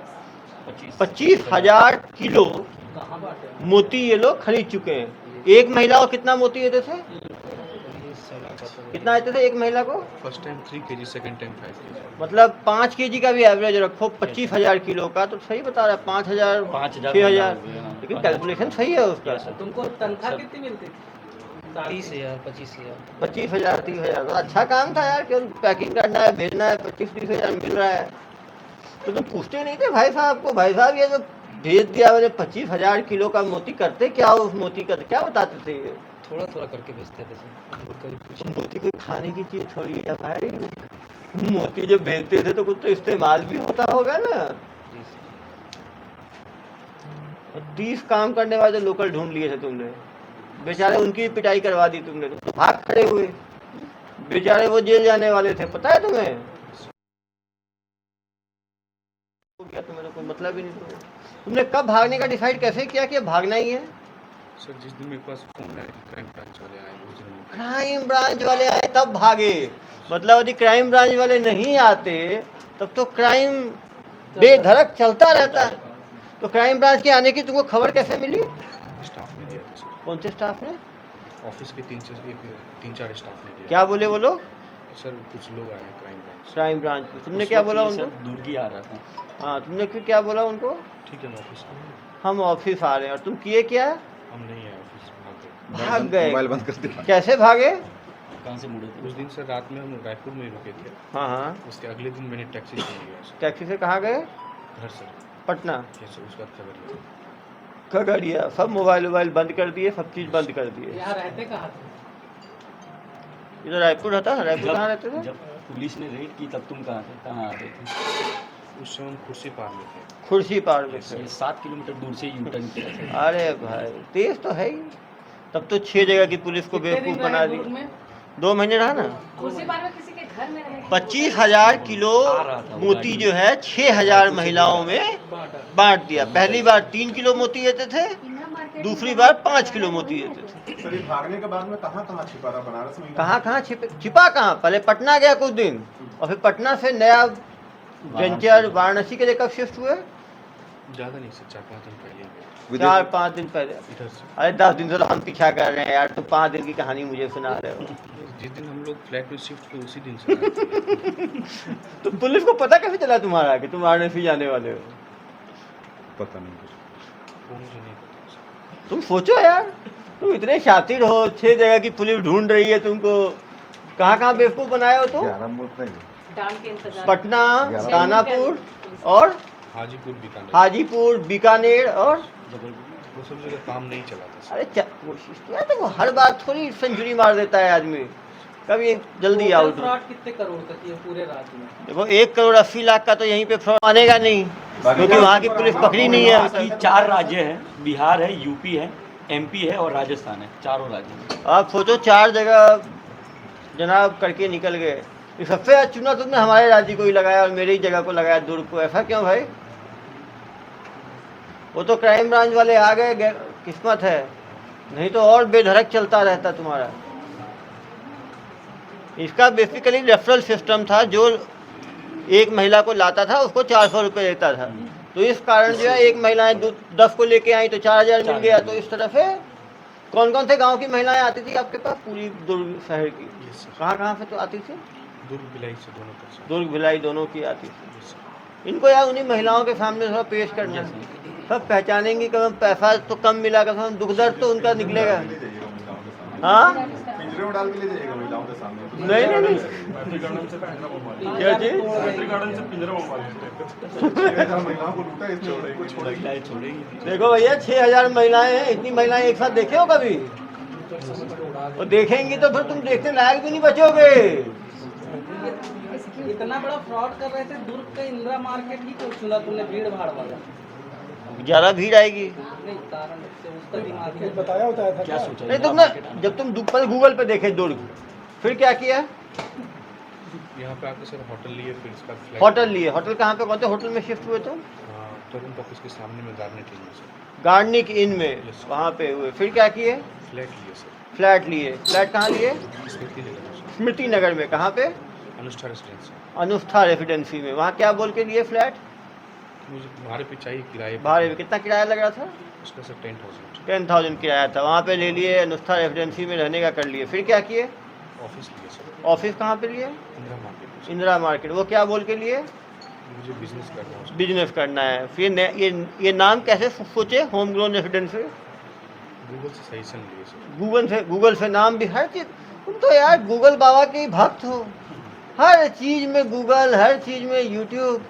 25 25,000 किलो कहाँ बांटे? मोती ये लोग खरीद चुके हैं। एक महिला को कितना मोती देते थे? ये सब पता कितना देते थे एक महिला को? First time 3 kg, second time 5 kg। मतलब 5 kg का भी एवरेज रखो, 25,000 किलो का, तो सही बता रहा है। 5,000, 5,000 6,000, लेकिन कैलकुलेशन सही है उसका। तुमको तनख्वाह कितनी मिलती थी? 30,000 25,000। 25,000, 30,000, तो अच्छा काम था यार। केवल पैकिंग करना है, भेजना है, 25-30,000 मिल रहा है। तो तुम पूछते नहीं थे भाई साहब को, भाई साहब ये जो भेज दिया मैंने 25,000 किलो का मोती, करते क्या हो उस मोती का? क्या बताते थे ये? थोड़ा थोड़ा करके बेचते थे सर। कभी कुछ मोती कोई खाने की चीज थोड़ी है भाई। मोती जब भेजते थे तो कुछ तो इस्तेमाल भी होता होगा ना। जी सर। 30 काम करने वाले लोकल ढूंढ लिए थे तुमने, बेचारे उनकी भी पिटाई करवा दी तुमने, तो भाग खड़े हुए। बेचारे वो जेल जाने वाले थे, पता है तुम्हें? हो गया, तुम्हें तो कोई मतलब ही नहीं। तुमने कब भागने का डिसाइड कैसे किया कि भागना ही है? सर जिस दिन मेरे पास फोन आया कि क्राइम ब्रांच वाले आए, उस दिन क्राइम ब्रांच वाले आए तब भागे? मतलब यदि क्राइम ब्रांच वाले नहीं आते तब तो क्राइम बेधड़क चलता रहता। तो क्राइम ब्रांच के आने की तुमको खबर कैसे मिली? स्टाफ ने दिया था सर। कौन से स्टाफ ने? ऑफिस के 3-4 स्टाफ ने दिया। क्या बोले वो लोग? सर कुछ लोग आए हैं क्राइम ब्रांच। क्राइम ब्रांच में तुमने क्या बोला उनको? दुर्गी आ रहा था। हाँ, तुमने क्या बोला उनको? ठीक है, मैं ऑफिस आ गया। हम ऑफिस आ रहे हैं। और तुम किए क्या? हम नहीं आए ऑफिस, भाग गए। भाग गए। मोबाइल बंद कर दिया। कैसे भागे? कहाँ से मुड़े थे? उस दिन सर रात में हम रायपुर में रुके थे। हाँ हाँ, उसके अगले दिन मैंने टैक्सी से लिया सर। टैक्सी से कहाँ गए? घर सर। पटना। कैसे उसका खबर लिया। खगड़िया। सब मोबाइल बंद कर दिए, सब चीज़ बंद कर दिए। यहाँ रहते कहाँ थे? इधर रायपुर रहता है। रायपुर कहाँ रहते थे? जब पुलिस ने रेड की तब तुम कहाँ थे, कहाँ आ रहे थे? उस समय हम खुर्सी पार में थे। खुर्सी पार में थे। ये 7 किलोमीटर दूर से यू टर्न किया था। अरे भाई, तेज तो है ही। तब तो 6 जगह की पुलिस को कितने दिन बेवकूफ़ रहे बना दूर दी। में? 2 महीने रहा ना। कुर्सी पार में किसी के 25,000 किलो मोती जो है 6,000 महिलाओं में बांट दिया। पहली बार 3 किलो मोती देते थे, दूसरी बार 5 किलो मोती देते थे। सर ये भागने के बाद में कहाँ छिपा रहा बनारस में? कहाँ छिपा कहाँ? पहले पटना गया कुछ दिन और फिर पटना से नया वेंचर वाराणसी के लिए कब शिफ्ट हुए? ज़्यादा नहीं सर, 4-5 दिन पहले। 4-5 दिन पहले। इधर से अरे 10 दिन से तो हम पीछा कर रहे हैं यार, तुम 5 दिन की कहानी मुझे सुना रहे हो। जिस दिन हम लोग फ्लैट में शिफ्ट हुए उसी दिन से आए थे। तो पुलिस को पता कैसे चला तुम्हारा कि तुम वाराणसी जाने वाले हो? पता नहीं। वो मुझे नहीं पता सर। तुम सोचो यार, तुम इतने शातिर हो, 6 जगह की पुलिस ढूंढ रही है तुमको। कहाँ बेवकूफ़ बनाए हो तुम? पटना, दानापुर और हाजीपुर, बीकानेर और वो सब जगह काम नहीं चला था सर। अरे कोशिश किया तो हर बार थोड़ी सेंचुरी मार देता है आदमी, कभी जल्दी आउट। फ्रॉड कितने करोड़ का किया पूरे राज्य में? देखो 1,80,00,000 का तो यहीं पे फ्रॉड आनेगा नहीं, क्योंकि वहाँ की पुलिस पकड़ी नहीं है। बाकी 4 राज्य हैं, बिहार है, यूपी है, एमपी है और राजस्थान है, चारों राज्य हैं। आप सोचो 4 जगह जनाब करके निकल गए। ये सबसे अच्छा चुना तुमने हमारे राज्य को ही लगाया और मेरी जगह को लगाया, दुर्ग को। ऐसा क्यों भाई? वो तो क्राइम ब्रांच वाले आ गए, किस्मत है, नहीं तो और बेधड़क चलता रहता तुम्हारा। इसका बेसिकली रेफरल सिस्टम था, जो एक महिला को लाता था उसको 400 रुपये देता था। तो इस कारण जो है एक महिलाएं 10 को लेके आई तो 4,000 मिल गया। तो इस तरह से कौन कौन से गांव की महिलाएं आती थी आपके पास? पूरी दुर्ग शहर की। कहाँ से तो आती थी? दुर्ग भिलाई से दोनों तरफ। दुर्ग भिलाई दोनों की आती थी। इनको यार उन्हीं महिलाओं के सामने थोड़ा पेश करना है, सब पहचानेंगी। कम पैसा तो कम मिला, कम दुख दर्द तो उनका निकलेगा। हाँ पिंजरे में डाल के ले जाइएगा महिलाओं के सामने। नहीं क्या चीज? गार्डन से पिंजरा मंगवा लेते महिलाओं को लूटा, इसको छोड़ेगी। देखो भैया 6,000 महिलाएं हैं, इतनी महिलाएं एक साथ देखे हो कभी? और देखेंगी तो फिर तुम देखने लायक भी नहीं बचोगे। इतना बड़ा फ्रॉड कर रहे थे, दुर्ग का इंदिरा मार्केट ही क्यों चुना तुमने? भीड़ भाड़ वाला ज़्यादा भीड़ आएगी नहीं, कारण से उसका दिमाग है। बताया होता है क्या सोचा? नहीं। तुमने जब तुम गूगल पे देखे दुर्ग, फिर क्या किया? यहाँ पे आके सर होटल लिए, फिर इसका फ्लैट। होटल लिए। होटल कहाँ पे? कौन से होटल में शिफ्ट हुए तुम? टोरेंट ऑफिस के सामने में गार्डनेट इन में सर। गार्डनिक इन में, वहाँ पे हुए। फिर क्या किए? फ्लैट लिए सर। फ्लैट लिए। फ्लैट कहाँ लिए? स्मृति नगर में सर। स्मृति नगर में। कहाँ पे? अनुष्ठा रेसिडेंसी। अनुष्ठा रेसिडेंसी में। वहाँ क्या बोल के लिए फ्लैट? मुझे भाड़े पे चाहिए, किराए पे। भाड़े पे कितना किराया लग रहा था? उसका सर 10,000। 10,000 किराया था। वहाँ पे ले लिए, अनुष्ठा रेसिडेंसी में रहने का कर लिए। फिर क्या किए? ऑफिस लिए सर। ऑफिस कहाँ पे लिए? इंदिरा मार्केट में। इंदिरा मार्केट। वो क्या बोल के लिए? मुझे बिजनेस करना है उसमें। बिजनेस करना है। फिर ये नाम कैसे सोचे? Home grown residency. गूगल से सजेशन लिए सर। गूगल से नाम भी, हर चीज़। तुम तो यार गूगल बाबा के भक्त हो, हर चीज़ में गूगल, हर चीज़ में यूट्यूब।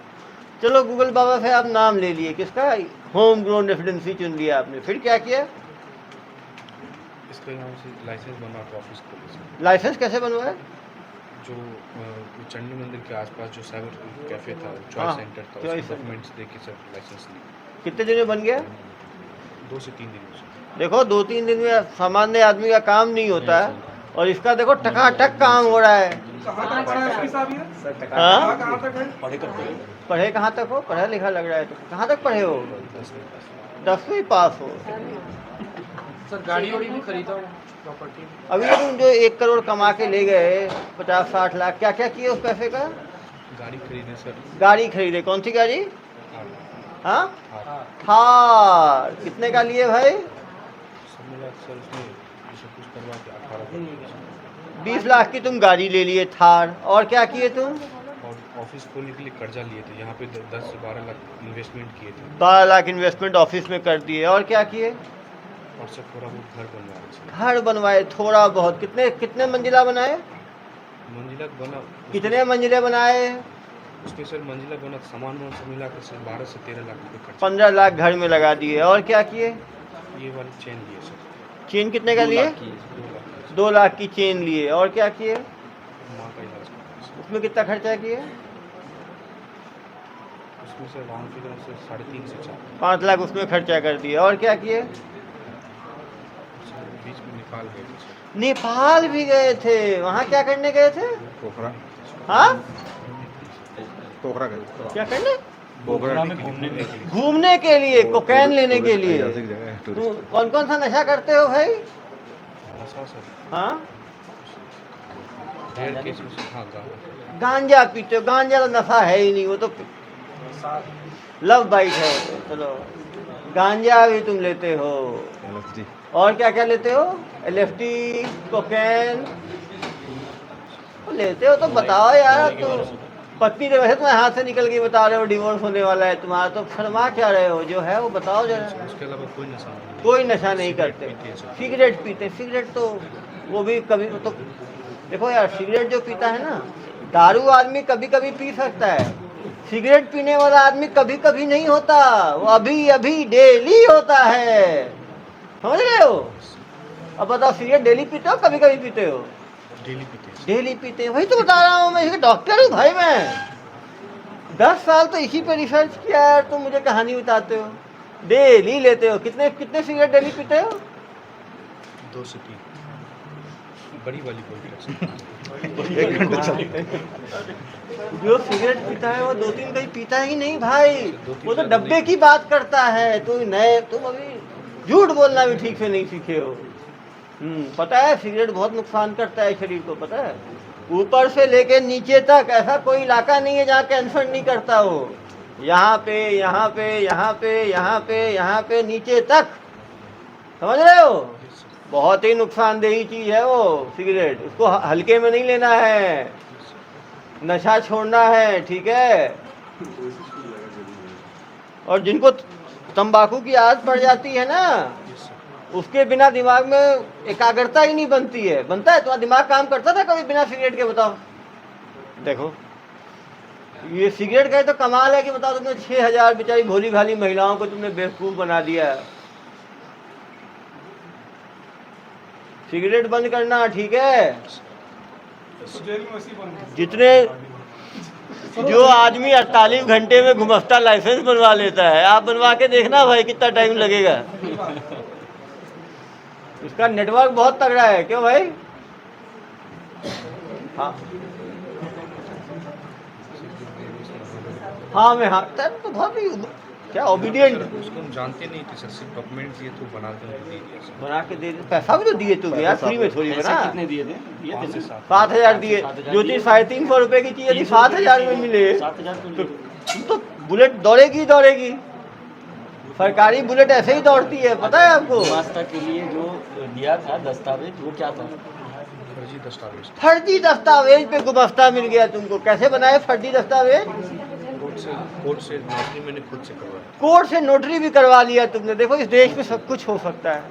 चलो गूगल बाबा से आप नाम ले लिए, किसका? होम ग्रोन रेसिडेंसी चुन लिया आपने। फिर क्या किया? इसका यहाँ से लाइसेंस बनवा के ऑफिस खोले सर। लाइसेंस कैसे बनवाया? जो चंडी मंदिर के आसपास जो साइबर कैफे था, हाँ, चॉइस सेंटर था, चॉइस उसके डॉक्यूमेंट्स दे के सर लाइसेंस लिए। कितने दिन में बन गया? 2 से 3 दिन में सर। देखो 2-3 दिन में सामान्य आदमी का काम नहीं होता है, और इसका देखो टकाटक काम हो रहा है। कहाँ तक पढ़ा है एसपी साहब ये? हाँ? कहाँ तक है? पढ़े कहाँ तक हो? पढ़ा लिखा लग रहा है। तो कहाँ तक पढ़े हो? 10वीं पास हो। सर गाड़ी वाड़ी भी खरीदा प्रॉपर्टी? अभी तुम जो 1 करोड़ कमा के ले गए, 50-60 लाख, क्या क्या किए उस पैसे का? गाड़ी खरीदे सर। गाड़ी खरीदे। कौन सी गाड़ी? हाँ, हाँ थार। कितने का लिए भाई? सब मिला सर उसमें सब कुछ करवा के 18 20 लाख की तुम गाड़ी ले लिए, थार। और क्या किए तुम? और ऑफिस खोलने के लिए कर्जा लिए थे। यहाँ पे 10 से 12 लाख इन्वेस्टमेंट किए थे। 12 लाख इन्वेस्टमेंट ऑफिस में कर दिए। और क्या किए? और सब थोड़ा बहुत घर बनवाए सर। घर बनवाए थोड़ा बहुत। कितने मंजिला बनाए? मंजिला बना। कितने मंजिले बनाए? उसमें सर मंजिला बना, सामान सब मिला कर सर 12 से 13 लाख रुपये खर्च। 15 लाख घर में लगा दिए। और क्या किए? ये वाली चेन लिए सर। चेन कितने का लिए? 2 लाख। 2 लाख की चेन लिए। और क्या किए? माँ का इलाज करवाया सर। उसमें कितना खर्चा किए? उसमें सर राउंड फिगर से 3.5 से 4 5 लाख उसमें खर्चा कर दिए। और क्या किए? बीच में नेपाल गए थे सर। नेपाल भी गए थे। वहाँ क्या करने गए थे? पोखरा। हाँ पोखरा गए क्या करने? पोखरा में घूमने के लिए घूमने के लिए, कोकेन लेने के लिए। ऐतिहासिक जगह है, तुम टूरिस्ट। कौन कौन सा नशा करते हो भाई? ऐसा सर हाँ, ढेर केस में हाँ गाँव गांजा पीते हो? गांजा तो नशा है ही नहीं, वो तो लव बाइट है। चलो, गांजा भी तुम लेते हो, LSD और क्या क्या लेते हो? LSD, कोकेन लेते हो तो बताओ यार। तुम पत्नी तो वैसे तुम्हारे हाथ से निकल गई, बता रहे हो डिवोर्स होने वाला है तुम्हारा, तो शर्मा क्या रहे हो? जो है वो बताओ जरा। उसके अलावा कोई नशा नहीं। कोई नशा नहीं करते। पीते हैं सब। सिगरेट पीते? सिगरेट तो वो भी कभी तो, देखो यार, सिगरेट जो पीता है ना, दारू आदमी कभी कभी पी सकता है, सिगरेट पीने वाला आदमी कभी कभी नहीं होता, वो अभी अभी डेली होता है। समझ रहे हो? अब बताओ, सिगरेट डेली पीते हो कभी कभी पीते हो? डेली पीते हैं डेली पीते हैं। वही तो बता रहा हूँ मैं, इसका डॉक्टर हूँ भाई मैं। 10 साल तो इसी पे रिसर्च किया है, तुम मुझे कहानी बताते हो। डेली लेते हो? कितने कितने सिगरेट डेली पीते हो? 2 से 3 बड़ी वाली कोई 1 घंटे चलते जो सिगरेट पीता है वो 2-3 कहीं पीता ही नहीं भाई, वो तो डब्बे की बात करता है। तुम अभी झूठ बोलना भी ठीक से नहीं सीखे हो। पता है सिगरेट बहुत नुकसान करता है शरीर को, पता है? ऊपर से लेके नीचे तक ऐसा कोई इलाका नहीं है जहाँ कैंसर नहीं करता हो। यहाँ पे, यहाँ पे, यहाँ पे, यहाँ पे, यहाँ पे, नीचे तक। समझ रहे हो? बहुत ही नुकसानदेही चीज़ है वो सिगरेट, उसको हल्के में नहीं लेना है, नशा छोड़ना है, ठीक है? और जिनको तंबाकू की आदत पड़ जाती है ना, उसके बिना दिमाग में एकाग्रता ही नहीं बनती है। बनता है? तुम्हारा दिमाग काम करता था कभी बिना सिगरेट के? बताओ। देखो, ये सिगरेट का तो कमाल है कि बताओ, तुमने 6000 बेचारी भोली भाली महिलाओं को तुमने बेवकूफ़ बना दिया। सिगरेट बंद करना, ठीक है? जेल में वैसी बंद जितने जो आदमी 48 घंटे में घुमस्ता लाइसेंस बनवा लेता है, आप बनवा के देखना भाई कितना टाइम लगेगा। इसका नेटवर्क बहुत तगड़ा है, क्यों भाई? हाँ हाँ, मैं हाँ तब तो बहुत ही क्या ओबीडियंट। उसको हम जानते नहीं थे सर, सिर्फ डॉक्यूमेंट दिए तो बना के दे दिया सर। बना के दे, पैसा भी तो दिए तुम यार, फ्री में थोड़ी पैसे बना। कितने दिए थे? दिए थे ना? 7000 दिए। जो चीज 350 रुपए की चीज यदि 7000 में मिले 7000 तो तुम तो बुलेट दौड़ेगी दौड़ेगी। सरकारी बुलेट ऐसे ही दौड़ती है, पता है आपको? गुमास्ता के लिए जो दिया था दस्तावेज, वो क्या था? फर्जी दस्तावेज फर्जी दस्तावेज पे गुमस्ता मिल गया तुमको। कैसे बनाए फर्जी दस्तावेज? कोर्ट से नौकरी मैंने खुद से करवाया। कोर्ट से नोटरी भी करवा लिया तुमने। देखो, इस देश में सब कुछ हो सकता है।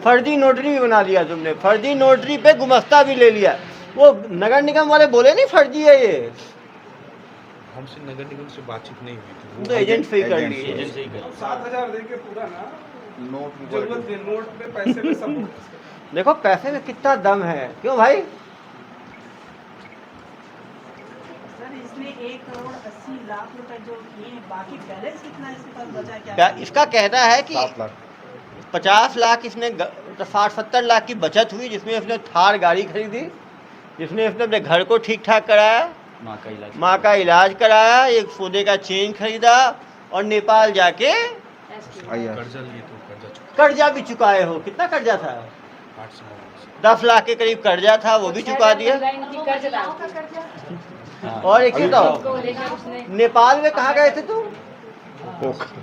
फर्जी नोटरी भी बना लिया तुमने, फर्जी नोटरी पे गुमस्ता भी ले लिया। वो नगर निगम वाले बोले नहीं फर्जी है ये, हमसे नगर निगम से बातचीत नहीं हुई थी। तो एजेंट से ही कर एजेंट लिए। एजेंट से ही करा। 7000 दे के पूरा ना नोट भी जरूरत दे, नोट पे पैसे पे सब हो। देखो पैसे में कितना दम है, क्यों भाई? सर इसने 1,80,00,000 रुपए जो किए, बाकी बैलेंस कितना इसके पास बचा क्या? क्या इसका कहना है कि 7 लाख 50 लाख इसने 60-70 लाख की बचत हुई, जिसमें इसने थार गाड़ी खरीदी, जिसने इसने अपने घर को ठीक ठाक कराया, माँ का इलाज। माँ का इलाज कराया, एक सोने का चेन खरीदा, और नेपाल जाके IR कर्जा लिए तो कर्जा चुका कर्जा भी चुकाए हो। कितना कर्जा था? 8 से 9 लाख से। 10 लाख के करीब कर्जा था, वो भी चुका दिया। हाँ। और एक चीज तो, नेपाल में कहाँ गए थे तुम?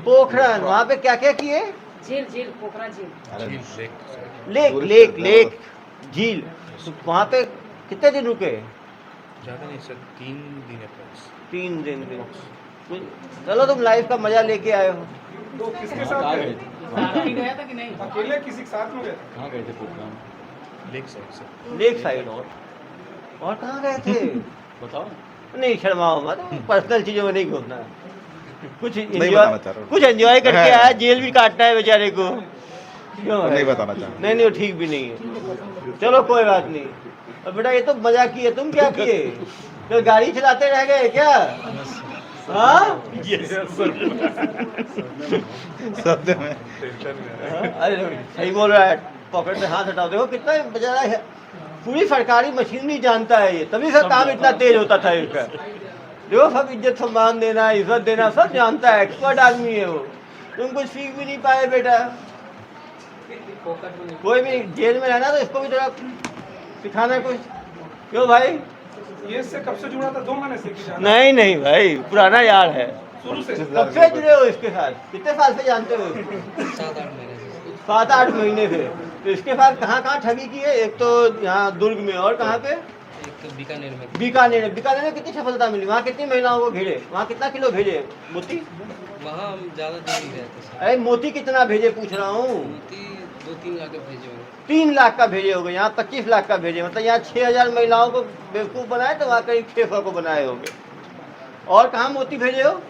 पोखरन। वहाँ पे क्या क्या किए? झील पोखरा झील। झील lake side. Lake tourist lake रहता है लेक झील। तो वहाँ पे कितने दिन रुके? ज़्यादा नहीं सर, 3 दिन है बस। 3 दिन में। चलो, तुम लाइफ का मजा लेके आए हो। तो किसके कहाँ साथ गए गए? थे? साथ ही गया था कि नहीं? अकेले किसी के साथ में गए? कहाँ गए थे पोखरा में? Lake side sir. Lake side. और कहाँ गए थे? बताओ। नहीं शर्माओ मत, पर्सनल चीजों में नहीं घूमना। कुछ बताना एंजॉय, चाह रहा हूँ। कुछ एंजॉय करके आया, जेल भी काटना है बेचारे को। क्यों नहीं भाई? बताना चाह रहा। नहीं नहीं, वो ठीक भी नहीं है। चलो कोई बात नहीं। और बेटा, ये तो मजा किए, तुम क्या किए? तो गाड़ी चलाते रह गए क्या? हाँ? सत्य में अरे सही बोल रहा है। पॉकेट में हाथ हटाओ, देखो कितना बजा रहा है। पूरी सरकारी मशीनरी जानता है ये, तभी से काम इतना तेज होता था इसका। देखो सब इज्जत सम्मान देना, इज्जत देना सब जानता है, एक्सपर्ट आदमी है वो। तुम कुछ सीख भी नहीं पाए बेटा। कोई भी जेल में रहना तो इसको भी थोड़ा सिखाना कुछ। क्यों भाई? ये इससे कब से जुड़ा था? 2 महीने से की जाना? नहीं नहीं भाई, पुराना यार है। शुरू से? कब से जुड़े हो इसके साथ? कितने साल से जानते हो? 7-8 महीने से। 7-8 महीने से। तो इसके साथ कहाँ ठगी की है? एक तो यहाँ दुर्ग में, और कहाँ पे? एक बीकानेर में। बीकानेर में कितनी सफलता मिली? वहाँ कितनी महिलाओं को भेजे? वहाँ कितना किलो भेजे मोती? वहाँ हम ज़्यादा दूर नहीं रहते सर। अरे मोती कितना भेजे पूछ रहा हूँ। मोती 2-3 लाख भेजे होंगे। 3 लाख का भेजे होगे, यहाँ 25 लाख का भेजे। मतलब यहाँ 6000 महिलाओं को बेवकूफ़ बनाए तो वहाँ करीब 600 को बनाए होंगे। और कहाँ मोती भेजे हो? और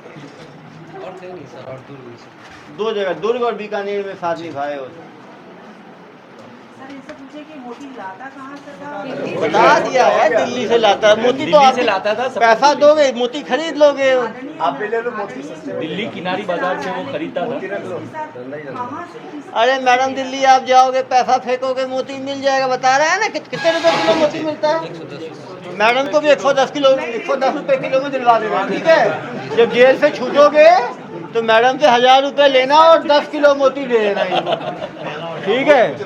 थे नहीं सर, और दूर नहीं सर। 2 जगह, दुर्ग और बीकानेर में साथ निभाए हो। सर इनसे पूछे कि मोती लाता कहाँ से था? बता दिया है, दिल्ली से लाता है मोती। तो आप से लाता था, पैसा दोगे मोती खरीद लोगे। आप ले लो मोती दिल्ली किनारी बाजार से वो खरीदता था। कहाँ से? अरे मैडम, दिल्ली आप जाओगे, पैसा फेंकोगे, मोती मिल जाएगा। बता रहा है ना कितने रुपए किलो मोती मिलता है। 110 मैडम को भी 110 रुपए किलो में दिलवा देना, ठीक है। जब जेल से छूटोगे तो मैडम से 1000 रुपए लेना और 10 किलो मोती दे देना इनको, ठीक है।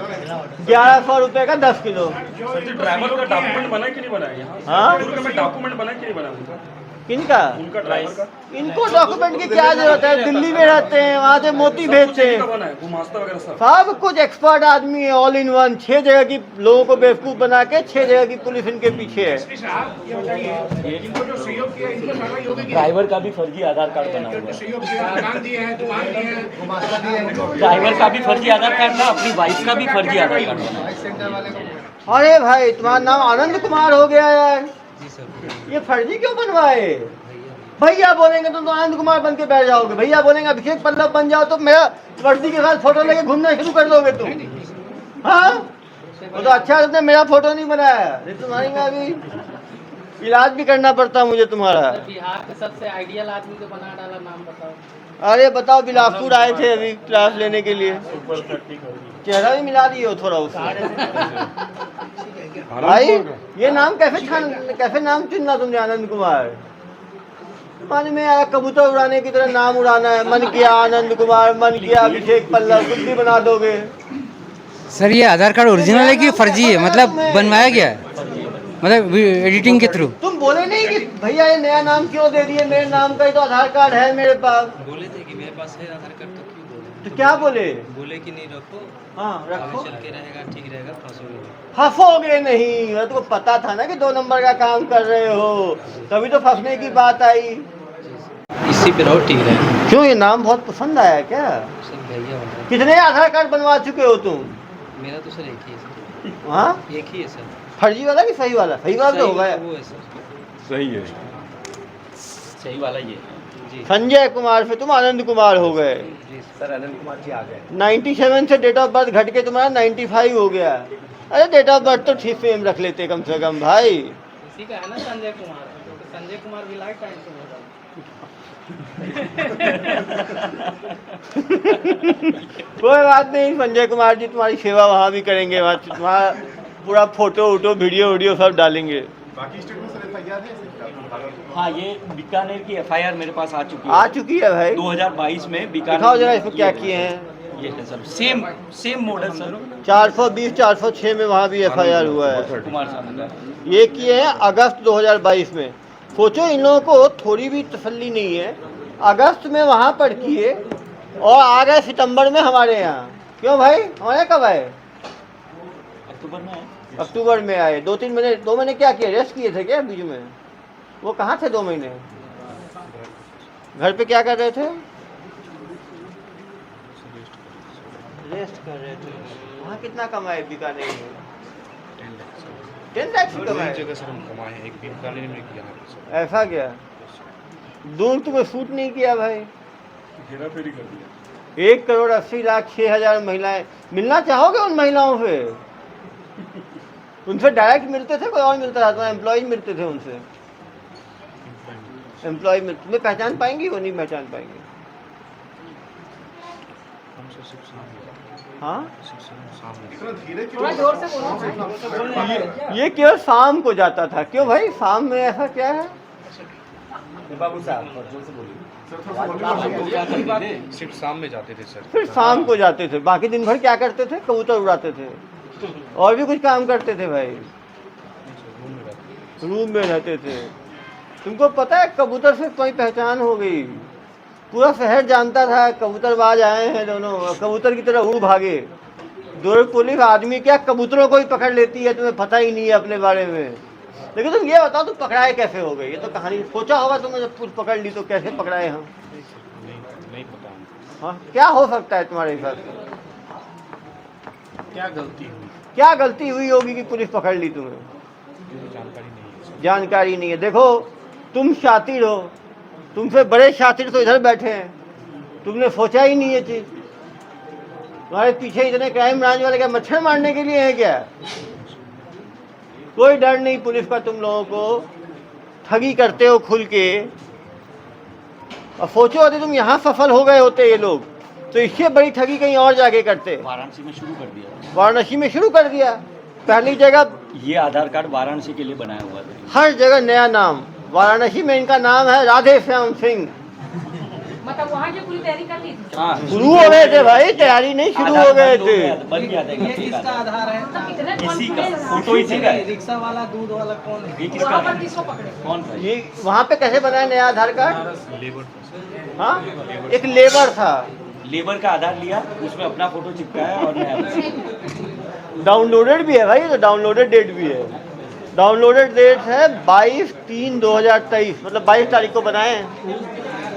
1100 रुपए का 10 किलो। ड्राइवर का डॉक्यूमेंट बना कि नहीं बना है यहाँ? हाँ? दुर्ग में डॉक्यूमेंट बना कि नहीं बना उनका? किनका? उनका ड्राइवर का इनको डॉक्यूमेंट की क्या जरूरत है? दिल्ली में रहते हैं, वहाँ से मोती भेजते का हैं। बना है, गुमास्ता वगैरह सब। सब कुछ एक्सपर्ट आदमी है, ऑल इन वन। 6 जगह की लोगों को बेवकूफ बना के 6 जगह की पुलिस इनके पीछे है। ये बताइए, इनको जो सहयोग किया इनको कार्रवाई होगी? ड्राइवर का भी फर्जी आधार कार्ड बना हुआ है। सहयोग किया, दुकान दी है, ड्राइवर का भी फर्जी आधार कार्ड था, अपनी वाइफ का भी फर्जी आधार कार्ड बना। अरे भाई, तुम्हारा नाम आनंद कुमार हो गया यार। जी सर। ये फर्जी क्यों बनवाए? भैया बोलेंगे तो आनंद कुमार बन के बैठ जाओगे। भैया बोलेंगे अभिषेक पल्लव बन जाओ तो मेरा वर्दी के साथ फोटो लेके घूमना शुरू कर दोगे तुम। हाँ, वो तो अच्छा तुमने मेरा फोटो नहीं बनाया। तुम्हारी में अभी इलाज भी करना पड़ता मुझे तुम्हारा। बिहार के सबसे आइडियल आदमी को बना डाला, नाम बताओ। अरे बताओ, बिलासपुर आए थे अभी क्लास लेने के लिए। चेहरा भी मिला दिए हो थोड़ा उससे। भाई ये नाम कैसे नाम चुनना तुमने? आनंद कुमार मन में आया कबूतर उड़ाने की तरह नाम उड़ाना है। मन किया आनंद कुमार, मन किया अभिषेक पल्लव, कुछ भी बना दोगे। सर ये आधार कार्ड ओरिजिनल है कि फर्जी है? मतलब बनवाया गया है, मतलब एडिटिंग के थ्रू? तुम बोले नहीं कि भैया ये नया नाम क्यों दे दिए? मेरे नाम का ही तो आधार कार्ड है मेरे पास। बोले थे कि मेरे पास है आधार कार्ड, तो क्यों बोले? तो क्या बोले? बोले कि नहीं रखो, हाँ आगे रखो। चल के रहेगा, ठीक रहेगा, फंसोगे। फंसोगे नहीं। मैं तुमको पता था ना कि 2 नंबर का काम कर रहे हो, तभी तो फंसने की बात आई। इसी पे रहो, ठीक रहेगा। क्यों, ये नाम बहुत पसंद आया क्या? सर भैया बन रहे कितने आधार कार्ड बनवा चुके हो तुम? हैं। मेरा तो सर एक ही है सर। हाँ, एक ही है सर। फर्जी वाला कि सही वाला? सही वाला तो होगा। वो है सर। सही है। सही वाला ये। जी संजय कुमार से तुम आनंद कुमार हो गए। जी सर आनंद कुमार जी आ गए। 97 से डेट ऑफ बर्थ घट के तुम्हारा 95 हो गया। अरे डेट ऑफ बर्थ तो ठीक सेम रख लेते कम से कम भाई। इसी का है ना संजय कुमार, तो संजय कुमार भी लाइफ टाइम से होगा। कोई बात नहीं, संजय कुमार जी तुम्हारी सेवा वहाँ भी करेंगे। वहाँ तुम्हारा पूरा फोटो वोटो वीडियो सब डालेंगे। बाकी स्टेट में सर एफआईआर है? हाँ, ये बीकानेर की एफआईआर मेरे पास आ चुकी है। आ चुकी है भाई। 2022 में बीकानेर। दिखाओ जरा इसमें क्या किए हैं। ये है सर, सेम मॉडल सर। 420 406 में वहाँ भी एफआईआर हुआ है। कुमार साहब का ये किए हैं अगस्त 2022 में। सोचो इन लोगों को थोड़ी भी तसल्ली नहीं है। अगस्त में वहाँ पर किए और आ गए सितंबर में हमारे यहाँ। क्यों भाई, हमारे कब आए? अक्टूबर में है। अक्टूबर में आए। 2-3 महीने, 2 महीने क्या किए? रेस्ट किए थे क्या बीच में? वो कहाँ थे 2 महीने? घर पे क्या कर रहे थे? रेस्ट कर रहे थे। वहाँ कितना कमाए बीकानेर में? 10 लाख से कमाए। जगह सर हम कमाए हैं, एक बीकानेर में किया है सर। ऐसा क्या? दूर तुम्हें शूट नहीं किया भाई? हेरा फेरी कर दिया। 1,80,00,000 6,000 महिलाएं। मिलना चाहोगे उन महिलाओं से? उनसे डायरेक्ट मिलते थे, कोई और मिलता था? तुम्हारे एम्प्लॉय मिलते थे उनसे? एम्प्लॉय मिलते, तुम्हें पहचान पाएंगी? वो नहीं पहचान पाएंगे। हमसे शिक्षण हाँ, इतना धीरे क्यों? थोड़ा जोर से बोलो। ये केवल शाम को जाता था। क्यों भाई, शाम में ऐसा क्या है? बाबू साहब जोर से बोलिए। सर थोड़ा सा बोलिए। सिर्फ शाम में जाते थे सर। फिर शाम को जाते थे, बाकी दिन भर क्या करते थे? कबूतर उड़ाते थे और भी कुछ काम करते थे भाई। रूम में रहते थे। तुमको पता है कबूतर से कोई पहचान हो गई, पूरा शहर जानता था कबूतरबाज आए हैं दोनों, कबूतर की तरह उड़ भागे। दुर्ग पुलिस आदमी क्या कबूतरों को ही पकड़ लेती है, तुम्हें पता ही नहीं है अपने बारे में। लेकिन तुम ये बताओ, तुम पकड़ाए कैसे हो गए? ये तो कहानी सोचा होगा तुमने, जब कुछ पकड़ ली तो कैसे पकड़ाए हम? नहीं पता हमको। हाँ, क्या हो सकता है तुम्हारे हिसाब से? क्या गलती हुई? क्या गलती हुई होगी कि पुलिस पकड़ ली तुम्हें? मुझे जानकारी नहीं है सर। जानकारी नहीं है। देखो, तुम शातिर हो, तुमसे बड़े शातिर तो इधर बैठे हैं, तुमने सोचा ही नहीं ये चीज। तुम्हारे पीछे इतने क्राइम ब्रांच वाले क्या मच्छर मारने के लिए है क्या? कोई डर नहीं पुलिस का तुम लोगों को, ठगी करते हो खुल के। और सोचो यदि तुम यहाँ सफल हो गए होते ये लोग, तो इससे बड़ी ठगी कहीं और जाके करते। वाराणसी में शुरू कर दिया। वाराणसी में शुरू कर दिया। पहली जगह ये आधार कार्ड वाराणसी के लिए बनाया हुआ था। हर जगह नया नाम। वाराणसी में इनका नाम है राधे श्याम सिंह। मतलब वहाँ की पूरी तैयारी कर ली थी? हाँ, शुरू हो गए थे भाई, तैयारी नहीं शुरू हो गए थे। बन गया था ये किसका आधार है? इतने इसी का confidence फोटो इसी का है। रिक्शा वाला, दूध वाला कौन है? ये किसका वहाँ पर है? किसको पकड़े? कौन था? ये वहाँ पे कैसे बनाया नया आधार कार्ड? लेबर था। हाँ, एक लेबर था, लेबर का आधार लिया, उसमें अपना फोटो चिपकाया और नया। डाउनलोडेड भी है भाई, तो डाउनलोडेड डेट भी है। डाउनलोडेड डेट है 22/3/2023, मतलब 22 तारीख को बनाए हैं।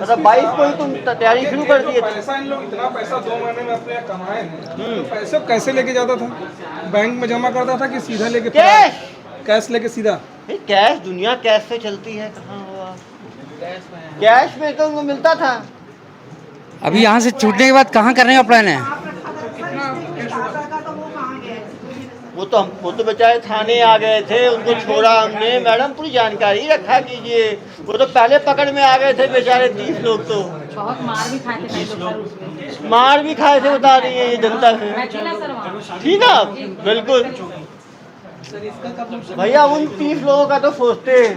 मतलब 22 को ही तुम तैयारी शुरू कर दिए थे। पैसा इन लोग इतना पैसा 2 महीने में अपने यहाँ कमाए हैं, तो पैसे कैसे लेके जाता था? बैंक में जमा करता था कि सीधा लेके? कैश। कैश लेके सीधा? भाई कैश, दुनिया कैश से चलती है। कहाँ हुआ कैश में? तो उनको मिलता था। अभी यहाँ से छूटने के बाद कहाँ करने का प्लान है? आप रखा था दादा का, तो वो कहाँ गए? वो तो बेचारे थाने आ गए थे, उनको छोड़ा हमने। मैडम पूरी जानकारी रखा कीजिए। वो तो पहले पकड़ में आ गए थे बेचारे 30 लोग। तो बहुत मार भी खाए थे कई लोग सर उसमें। मार भी खाए थे, बता रही है ये जनता से। मैं थी ना सर वहाँ। ठीक है, बिल्कुल सर इसका कब नुकसान? भैया। उन 30 लोगों का तो सोचते हैं,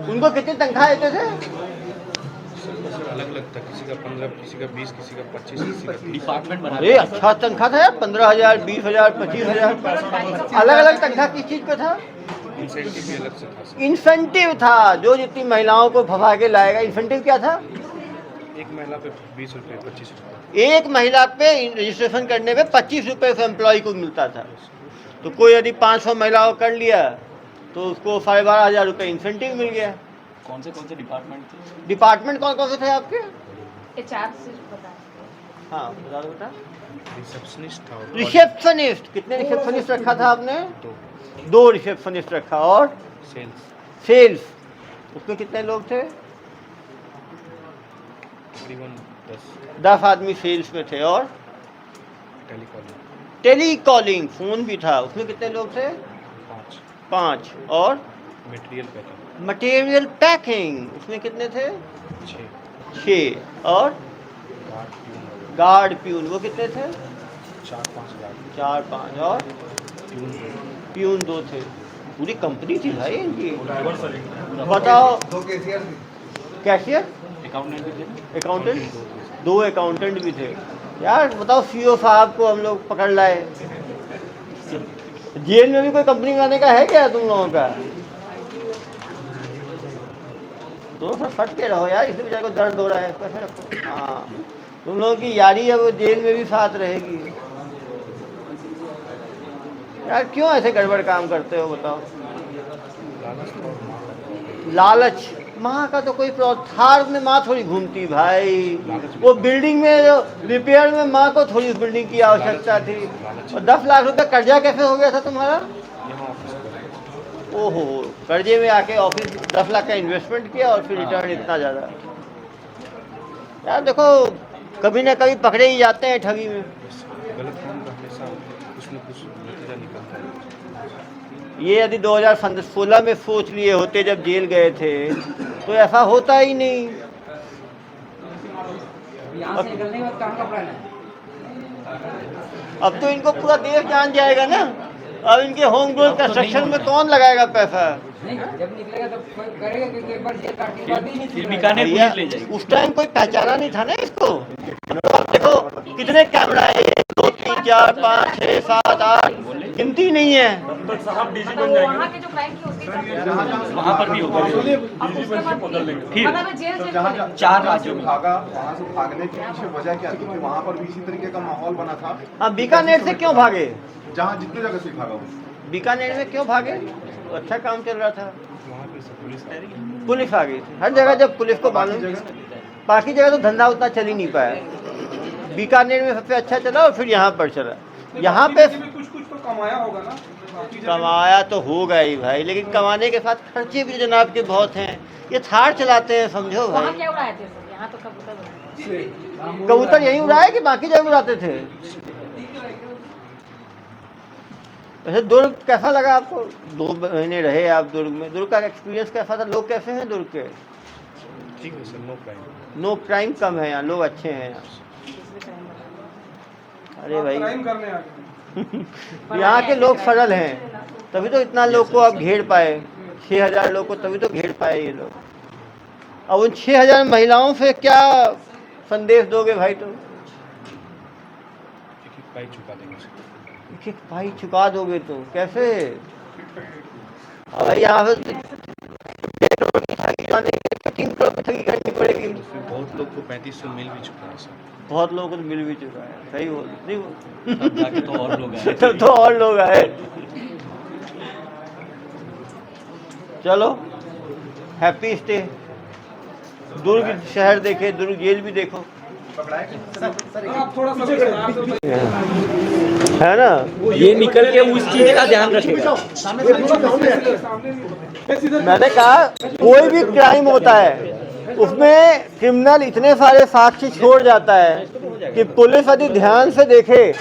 उनको कितनी तनख्वाह देते थे? अलग अलग था, किसी का 15, किसी का 20, किसी का 25, किसी का 30। डिपार्टमेंट बना अरे अच्छा तनख्वाह था यार, 15,000, 20,000, 25,000। अलग अलग तनख्वाह किस चीज पे था? इंसेंटिव भी अलग से था सर। इंसेंटिव था, जो जितनी महिलाओं को भगा के लाएगा। इंसेंटिव क्या था? एक महिला पे 20 रुपये, 25 रुपये। एक महिला पे रजिस्ट्रेशन करने पे 25 रुपये से एम्प्लॉय को मिलता था। तो कोई यदि 500 महिलाओं कर लिया तो उसको 12,500 रुपये इंसेंटिव मिल गया। कौन से डिपार्टमेंट थे? डिपार्टमेंट कौन कौन से थे आपके? HR से बताया। हाँ बता दो बेटा। रिसेप्शनिस्ट था और रिसेप्शनिस्ट। कितने रिसेप्शनिस्ट रखा था आपने? 2 रिसेप्शनिस्ट रखा। और सेल्स सेल्स, उसमें कितने लोग थे? तकरीबन 10 आदमी सेल्स में थे। और टेलीकॉलिंग टेलीकॉलिंग, फोन भी था, उसमें कितने लोग थे? 5। और मटेरियल पैकिंग मटेरियल पैकिंग, उसमें कितने थे? 6। और गार्ड प्यून, वो कितने थे? 4-5 लाख 4-5। और प्यून 2 थे। पूरी कंपनी थी भाई इनकी। बताओ। 2 कैशियर थे। कैशियर, अकाउंटेंट भी थे। अकाउंटेंट, 2 अकाउंटेंट भी थे। यार बताओ, सीईओ साहब को हम लोग पकड़ लाए। जेल में भी कोई कंपनी बनाने का है क्या तुम लोगों का? दोनों सब फट के रहो यार, इसलिए बेचारे को दर्द हो रहा है। कैसे रखो। हाँ, तुम लोगों की यारी है वो जेल में भी साथ रहेगी। यार क्यों ऐसे गड़बड़ काम करते हो बताओ? लालच। माँ का तो कोई थार में माँ थोड़ी घूमती भाई। वो बिल्डिंग में जो रिपेयर में माँ को थोड़ी उस बिल्डिंग की आवश्यकता थी। और 10 लाख रुपए कर्जा कैसे हो गया था तुम्हारा? ओहो, कर्जे में आके ऑफिस 10 लाख का इन्वेस्टमेंट किया और फिर रिटर्न इतना ज़्यादा। यार देखो, कभी ना कभी पकड़े ही जाते हैं ठगी में। गलत काम का हमेशा कुछ न कुछ नतीजा निकलता है। ये यदि 2016 में सोच लिए होते जब जेल गए थे तो ऐसा होता ही नहीं। यहाँ से निकलने के बाद कहाँ का प्लान है? अब तो इनको पूरा देश जान जाएगा ना। अब इनके होम ग्रोन कंस्ट्रक्शन में कौन लगाएगा पैसा? जब निकलेगा तो करेगा, क्योंकि एक बार जेल काट के बाद ही फिर बीकानेर भैया, पुलिस ले जाएगी। उस टाइम कोई पहचाना नहीं था ना इसको। अब देखो कितने कैमरा है, 1 2 3 4 5 6 7 8, गिनती नहीं है। तब तक साहब डीजी बन जाएंगे, वहाँ के जो क्राइम की उसके वहाँ पर भी होगा। डीजी बन के पकड़ लेंगे। फिर मतलब जेल से 4 राज्यों में भागा, वहाँ से भागने के पीछे वजह क्या थी? वहाँ पर भी इसी तरीके का माहौल बना था। अब बीकानेर से क्यों भागे? जहाँ जितने जगह से भागा वो बीकानेर में क्यों भागे? तो अच्छा काम चल रहा था, वहाँ पे से पुलिस आ रही है। पुलिस आ गई थी। हर जगह जब पुलिस को मालूम, बाकी जगह तो धंधा उतना चल ही नहीं पाया। बीकानेर में सबसे अच्छा चला और फिर यहाँ पर चला। यहाँ पे कुछ तो कमाया होगा ना, बाकी जगह कमाया तो होगा ही भाई, लेकिन कमाने के साथ खर्चे भी जनाब के बहुत हैं। ये थार चलाते हैं, समझो वहाँ भाई। क्या उड़ाए थे सर? यहाँ तो कबूतर उड़ाए। कबूतर यहीं उड़ाए कि बाकी जगह उड़ाते थे? वैसे दुर्ग कैसा लगा आपको? 2 महीने रहे आप दुर्ग में, दुर्ग का एक्सपीरियंस कैसा था? लोग कैसे हैं दुर्ग के? ठीक है sir, no crime. No crime कम है यहाँ, लोग अच्छे हैं यहाँ। अरे भाई क्राइम करने आ गए। यहाँ के लोग सरल हैं, तभी तो इतना लोग को आप घेर पाए। 6000 लोग को तभी तो घेर पाए ये लोग। अब उन 6000 महिलाओं से क्या संदेश दोगे भाई? तो एक पाई चुका देंगे सर। एक भाई चुका दोगे तो कैसे? अब भाई यहाँ से 3 करोड़ की ठगी करनी पड़ेगी। उसमें बहुत लोग को 3500 मिल भी चुका है सर। बहुत लोगों को तो मिल भी चुका है। सही बोल नहीं बोल तब जाके तो और लोग आए। तब तो और लोग आए। चलो हैप्पी स्टे। दुर्ग शहर देखे, दुर्ग जेल भी देखो, आप थोड़ा सा है ना। ये निकल के उस चीज का ध्यान रखेगा। मैंने कहा कोई भी क्राइम होता है उसमें क्रिमिनल इतने सारे साक्ष्य छोड़ जाता है कि पुलिस यदि ध्यान से देखे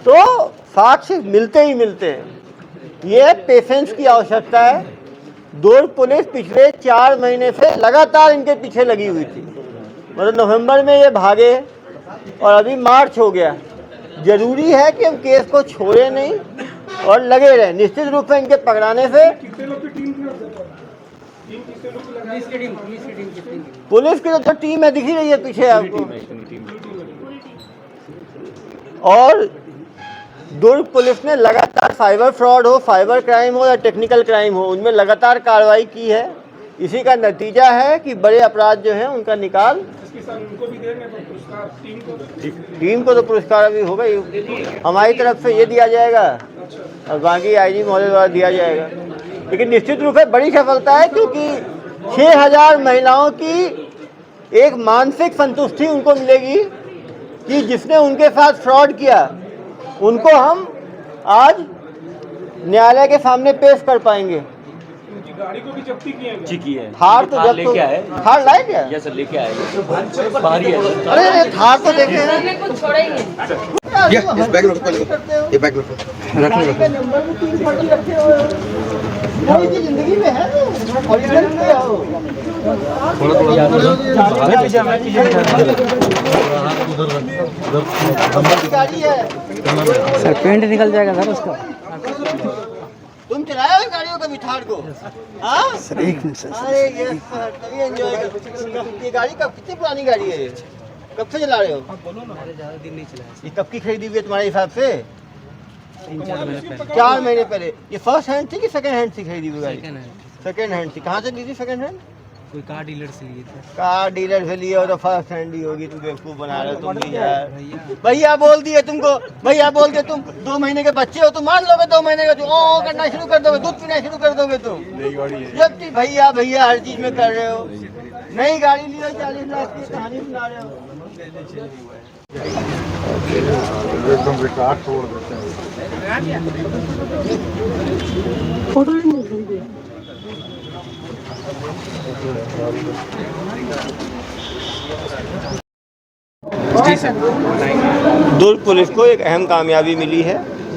तो साक्ष्य मिलते ही मिलते हैं। ये पेशेंस की आवश्यकता है। दुर्ग पुलिस पिछले 4 महीने से लगातार इनके पीछे लगी हुई थी। मतलब नवंबर में ये भागे और अभी मार्च हो गया। जरूरी है कि हम केस को छोड़े नहीं और लगे रहे। निश्चित रूप से इनके पकड़ाने से कितने लोग की टीम थी? टीम कितने लोग की लगाई? पुलिस की तो टीम है, दिख ही रही है पीछे आपको। और दुर्ग पुलिस ने लगातार साइबर फ्रॉड हो, साइबर क्राइम हो या टेक्निकल क्राइम हो, उनमें लगातार कार्रवाई की है। इसी का नतीजा है कि बड़े अपराध जो हैं उनका निकाल। इसके साथ उनको भी देंगे तो पुरस्कार टीम को तो पुरस्कार भी होगा ही। हमारी तरफ से ये दिया जाएगा और बाकी आईजी महोदय द्वारा दिया जाएगा। लेकिन निश्चित रूप से बड़ी सफलता है, क्योंकि 6000 महिलाओं की एक मानसिक संतुष्टि उनको मिलेगी कि जिसने उनके साथ फ्रॉड किया उनको हम आज न्यायालय के सामने पेश कर पाएंगे। उनकी गाड़ी को भी जब्ती किए हैं। जी की है। थार तो जब लेके आए। थार लाए क्या? यस सर, लेके आए। बाहरी है। अरे थार तो देखे हैं। कुछ छोड़े ही नहीं। ये बैग रखो, ये बैग रखो। गाड़ी का नंबर भी 3 फर्जी रखे हुए हो। कोई की जिंदगी में है तो ओरिजिनल पे आओ। गाड़ी है सर, पेंट निकल जाएगा सर उसका। तुम चलाए हो गाड़ियों का मिठार को? हाँ सर, एक मिनट सर। अरे ये सर, तभी एंजॉय कर। ये गाड़ी कब, कितनी पुरानी गाड़ी है ये? कब से चला रहे हो? ज़्यादा दिन नहीं चला। ये कब की खरीदी हुई है तुम्हारे हिसाब से? 3-4 महीने पहले। 4 महीने पहले। ये फर्स्ट हैंड थी कि सेकंड हैंड थी खरीदी हुई गाड़ी? सेकंड हैंड थी। कहाँ से ली थी सेकंड हैंड? कोई कार डीलर से लिए थे। कार डीलर से लिए हो तो फर्स्ट हैंड ही होगी। तुम बेवकूफ बना रहे हो तुम भी यार। भैया बोल दिए तुमको, भैया बोल दिए तुम 2 महीने के बच्चे हो, तुम मान लोगे 2 महीने का तुम ओ करना शुरू कर दोगे, दूध पीना शुरू कर दोगे तुम। जबकि भैया भैया हर चीज में कर रहे हो। नई गाड़ी ली हो 40 लाख की, कहानी सुना रहे हो। एकदम रिकॉर्ड तोड़ देते हैं। दुर्ग पुलिस को एक अहम कामयाबी मिली है।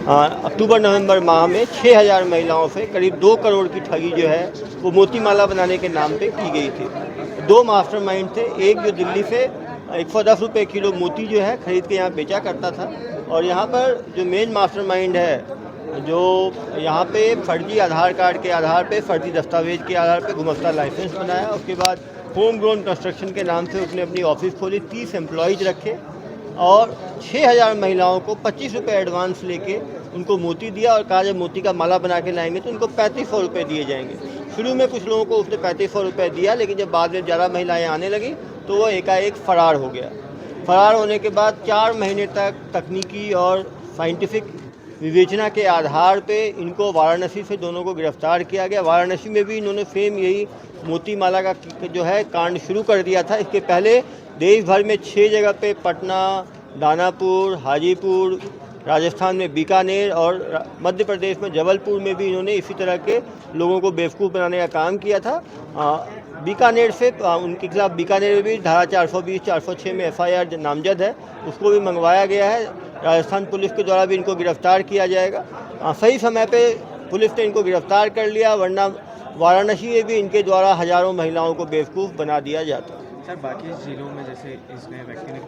अक्टूबर नवंबर माह में 6000 महिलाओं से करीब 2 करोड़ की ठगी जो है वो मोती माला बनाने के नाम पे की गई थी। 2 मास्टरमाइंड थे, एक जो दिल्ली से 110 रुपये किलो मोती जो है खरीद के यहाँ बेचा करता था। और यहाँ पर जो मेन मास्टरमाइंड है, जो यहाँ पे फर्जी आधार कार्ड के आधार पे, फर्जी दस्तावेज के आधार पे गुमस्ता लाइसेंस बनाया। उसके बाद होम ग्रोन कंस्ट्रक्शन के नाम से उसने अपनी ऑफिस खोली, 30 एम्प्लॉयज़ रखे और 6000 महिलाओं को 25 रुपये एडवांस लेके उनको मोती दिया और कहा जब मोती का माला बना के लाएंगे तो उनको 3500 रुपये दिए जाएंगे। शुरू में कुछ लोगों को उसने 3500 रुपये दिया, लेकिन जब बाद में ज़्यादा महिलाएं आने लगी तो वो एकाएक फ़रार हो गया। फ़रार होने के बाद 4 महीने तक तकनीकी और साइंटिफिक विवेचना के आधार पे इनको वाराणसी से दोनों को गिरफ्तार किया गया। वाराणसी में भी इन्होंने सेम यही मोती माला का जो है कांड शुरू कर दिया था। इसके पहले देश भर में 6 जगह पे, पटना, दानापुर, हाजीपुर, राजस्थान में बीकानेर और मध्य प्रदेश में जबलपुर में भी इन्होंने इसी तरह के लोगों को बेवकूफ़ बनाने का काम किया था। बीकानेर से उनके खिलाफ बीकानेर में भी धारा 420, 406 में FIR नामजद है, उसको भी मंगवाया गया है। राजस्थान पुलिस के द्वारा भी इनको गिरफ्तार किया जाएगा। सही समय पे पुलिस ने इनको गिरफ्तार कर लिया, वरना वाराणसी में भी इनके द्वारा हज़ारों महिलाओं को बेवकूफ़ बना दिया जाता। सर बाकी जिलों में जैसे इसने व्यक्ति ने